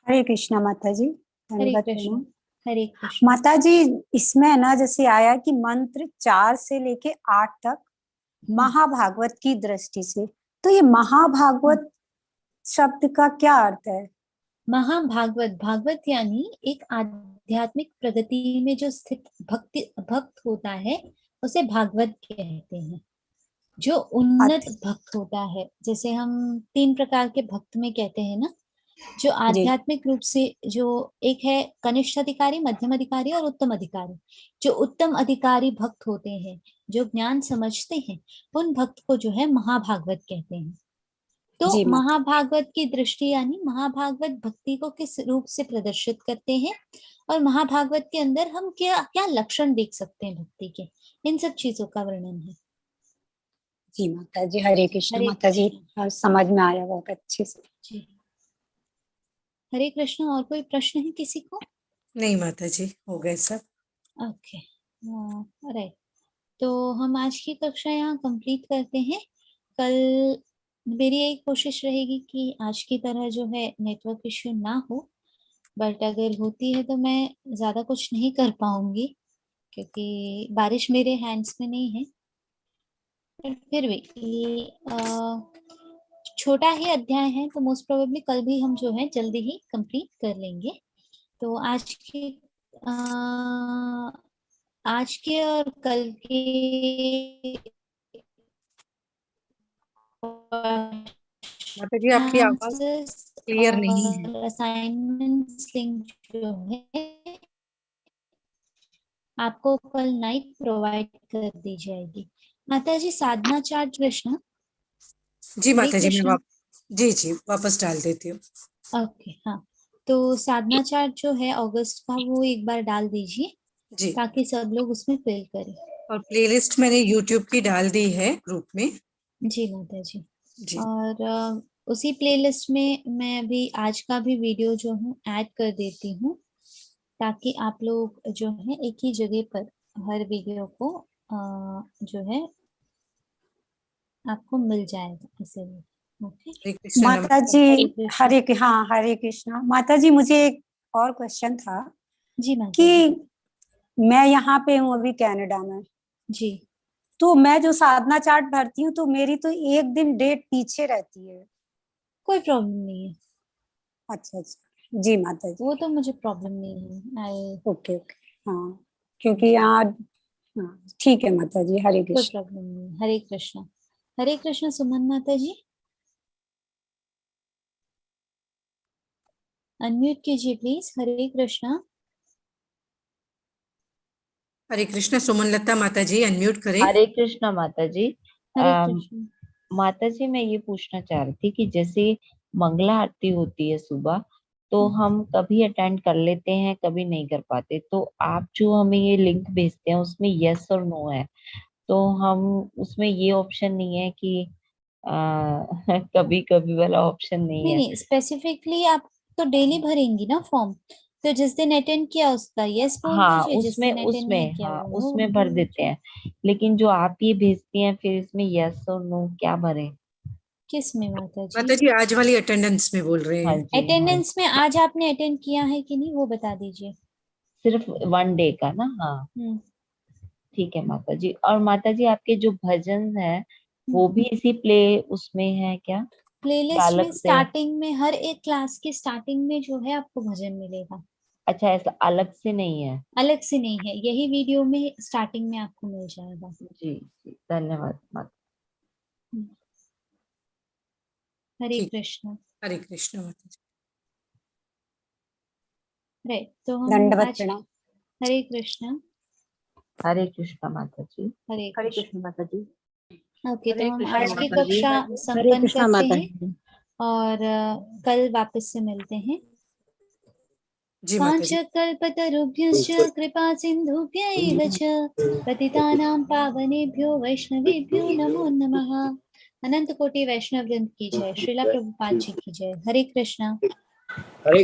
हरे कृष्णा माता जी। हरे धन्यवाद कृष्ण। प्रणाम। हरे कृष्ण। माता जी, इसमें है ना जैसे आया कि मंत्र 4 से लेके 8 तक महाभागवत की दृष्टि से, तो ये महाभागवत शब्द का क्या अर्थ है? महाभागवत, भागवत यानी एक आध्यात्मिक प्रगति में जो स्थित भक्त होता है उसे भागवत कहते हैं। जो उन्नत अच्छा भक्त होता है, जैसे हम 3 प्रकार के भक्त में कहते हैं ना, जो जी आध्यात्मिक रूप से, जो एक है कनिष्ठ अधिकारी, मध्यम अधिकारी और उत्तम अधिकारी। जो उत्तम अधिकारी भक्त होते हैं, जो ज्ञान समझते हैं, उन भक्त को जो है महाभागवत कहते हैं। तो जी माता। महाभागवत की दृष्टि यानी महाभागवत भक्ति को किस रूप से प्रदर्शित करते हैं, और महाभागवत के अंदर हम क्या क्या लक्षण देख सकते हैं भक्ति के, इन सब चीजों का वर्णन है। जी माता जी, हरे कृष्ण हरे माता जी, कृष्ण। अब समझ में आया बहुत अच्छे से। जी हरे कृष्ण। और कोई प्रश्न है किसी को? नहीं माता जी, हो गए सब। Okay right. तो हम आज की कक्षा यहाँ कंप्लीट करते हैं। कल मेरी एक कोशिश रहेगी कि आज की तरह जो है नेटवर्क इश्यू ना हो, बट अगर होती है तो मैं ज्यादा कुछ नहीं कर पाऊंगी, क्योंकि बारिश मेरे हैंड्स में नहीं है। पर फिर भी ये छोटा ही अध्याय है, तो मोस्ट प्रोबेबली कल भी हम जो है जल्दी ही कंप्लीट कर लेंगे। तो आज की आज के और कल के माता जी आपकी आवाज क्लियर नहीं है। असाइनमेंट्स लिंक जो है आपको कल नाइट प्रोवाइड कर दी जाएगी। माता जी साधना चार्ट कृष्णा। जी माता जी, कृष्णा। जी वापस डाल देती हूँ। ओके हाँ, तो साधना चार्ट जो है अगस्त का वो एक बार डाल दीजिए जी, ताकि सब लोग उसमें फिल करें। और प्लेलिस्ट मैंने यूट्यूब की डाल दी है ग्रुप में। जी माता जी। जी और उसी प्लेलिस्ट में मैं अभी आज का भी वीडियो जो हूँ ऐड कर देती हूँ ताकि आप लोग जो है एक ही जगह पर हर वीडियो को जो है आपको मिल जाएगा इसीलिए। ओके हरे कृष्णा। माता नमस्कार। जी हरे कृष्णा। माता जी मुझे एक और क्वेश्चन था जी माता जी। कि मैं यहाँ पे हूँ अभी कनाडा में, जी तो मैं जो साधना चार्ट भरती हूँ तो मेरी तो एक दिन डेट पीछे रहती है। कोई प्रॉब्लम नहीं है। अच्छा अच्छा जी माता जी। वो तो मुझे प्रॉब्लम नहीं है। ओके ओके हाँ, क्योंकि यहाँ हाँ ठीक है माता जी। हरे कोई कृष्ण। प्रॉब्लम नहीं है। हरे कृष्णा। हरे कृष्णा सुमन माता जी, अनम्यूट कीजिए प्लीज। हरे कृष्णा। हरे कृष्णा सुमन लता माता जी, अनम्यूट करें। हरे कृष्णा माता जी। हरे कृष्णा। माता जी मैं ये पूछना चाह रही थी कि जैसे मंगला आरती होती है सुबह, तो हम कभी अटेंड कर लेते हैं, कभी नहीं कर पाते, तो आप जो हमें ये लिंक भेजते हैं उसमें यस और नो है, तो हम उसमें ये ऑप्शन नहीं है कि कभी कभी वाला ऑप्शन नहीं है। नहीं स्पेसिफिकली आप तो डेली भरेंगी ना फॉर्म, तो जिस दिन अटेंड किया उसका यस बोल हाँ दीजिए, जिस दिन अटेंड नहीं किया हाँ वो नो उसमें भर बोल देते दीजिए। हैं, लेकिन जो आप ये भेजती हैं फिर इसमें यस और नो क्या भरें? किस में माता जी? माता जी आज वाली अटेंडेंस में बोल रहे हाँ हैं। जी, हाँ, अटेंडेंस में आज आपने अटेंड किया है कि नहीं वो बता दीजिए। सिर्फ 1 डे का ना। हाँ ठीक है माता जी। और माता जी आपके जो भजन है वो भी इसी प्ले उसमें है क्या, या प्लेलिस्ट में अलग से? स्टार्टिंग में हर एक क्लास की स्टार्टिंग में जो है आपको भजन मिलेगा। अच्छा, ऐसा अलग से नहीं है? अलग से नहीं है, यही वीडियो में स्टार्टिंग में आपको मिल जाएगा। जी जी धन्यवाद माता। हरे ठीक। कृष्णा। हरे कृष्णा माता जी। राइट, तो हम दंडवत आज प्रणाम। हरे कृष्णा। हरे कृष्णा माता जी। हरे हरे कृष्णा। कृष्ण माता जी। ओके, तो हरे हम कृष्ण आज की माता जी। कक्षा हरे संपन्न कृष्ण करते माता हैं जी। और कल वापस से मिलते हैं। जी माता जी। वाञ्छकल्पतरुभ्यश्च कृपा सिन्धुभ्य एव च पतितानां पावनेभ्यो वैष्णवेभ्यो नमो नमः। अनंत कोटि वैष्णव वृंद की जय। श्रीला प्रभुपाद जी की जय। हरे कृष्णा। हरे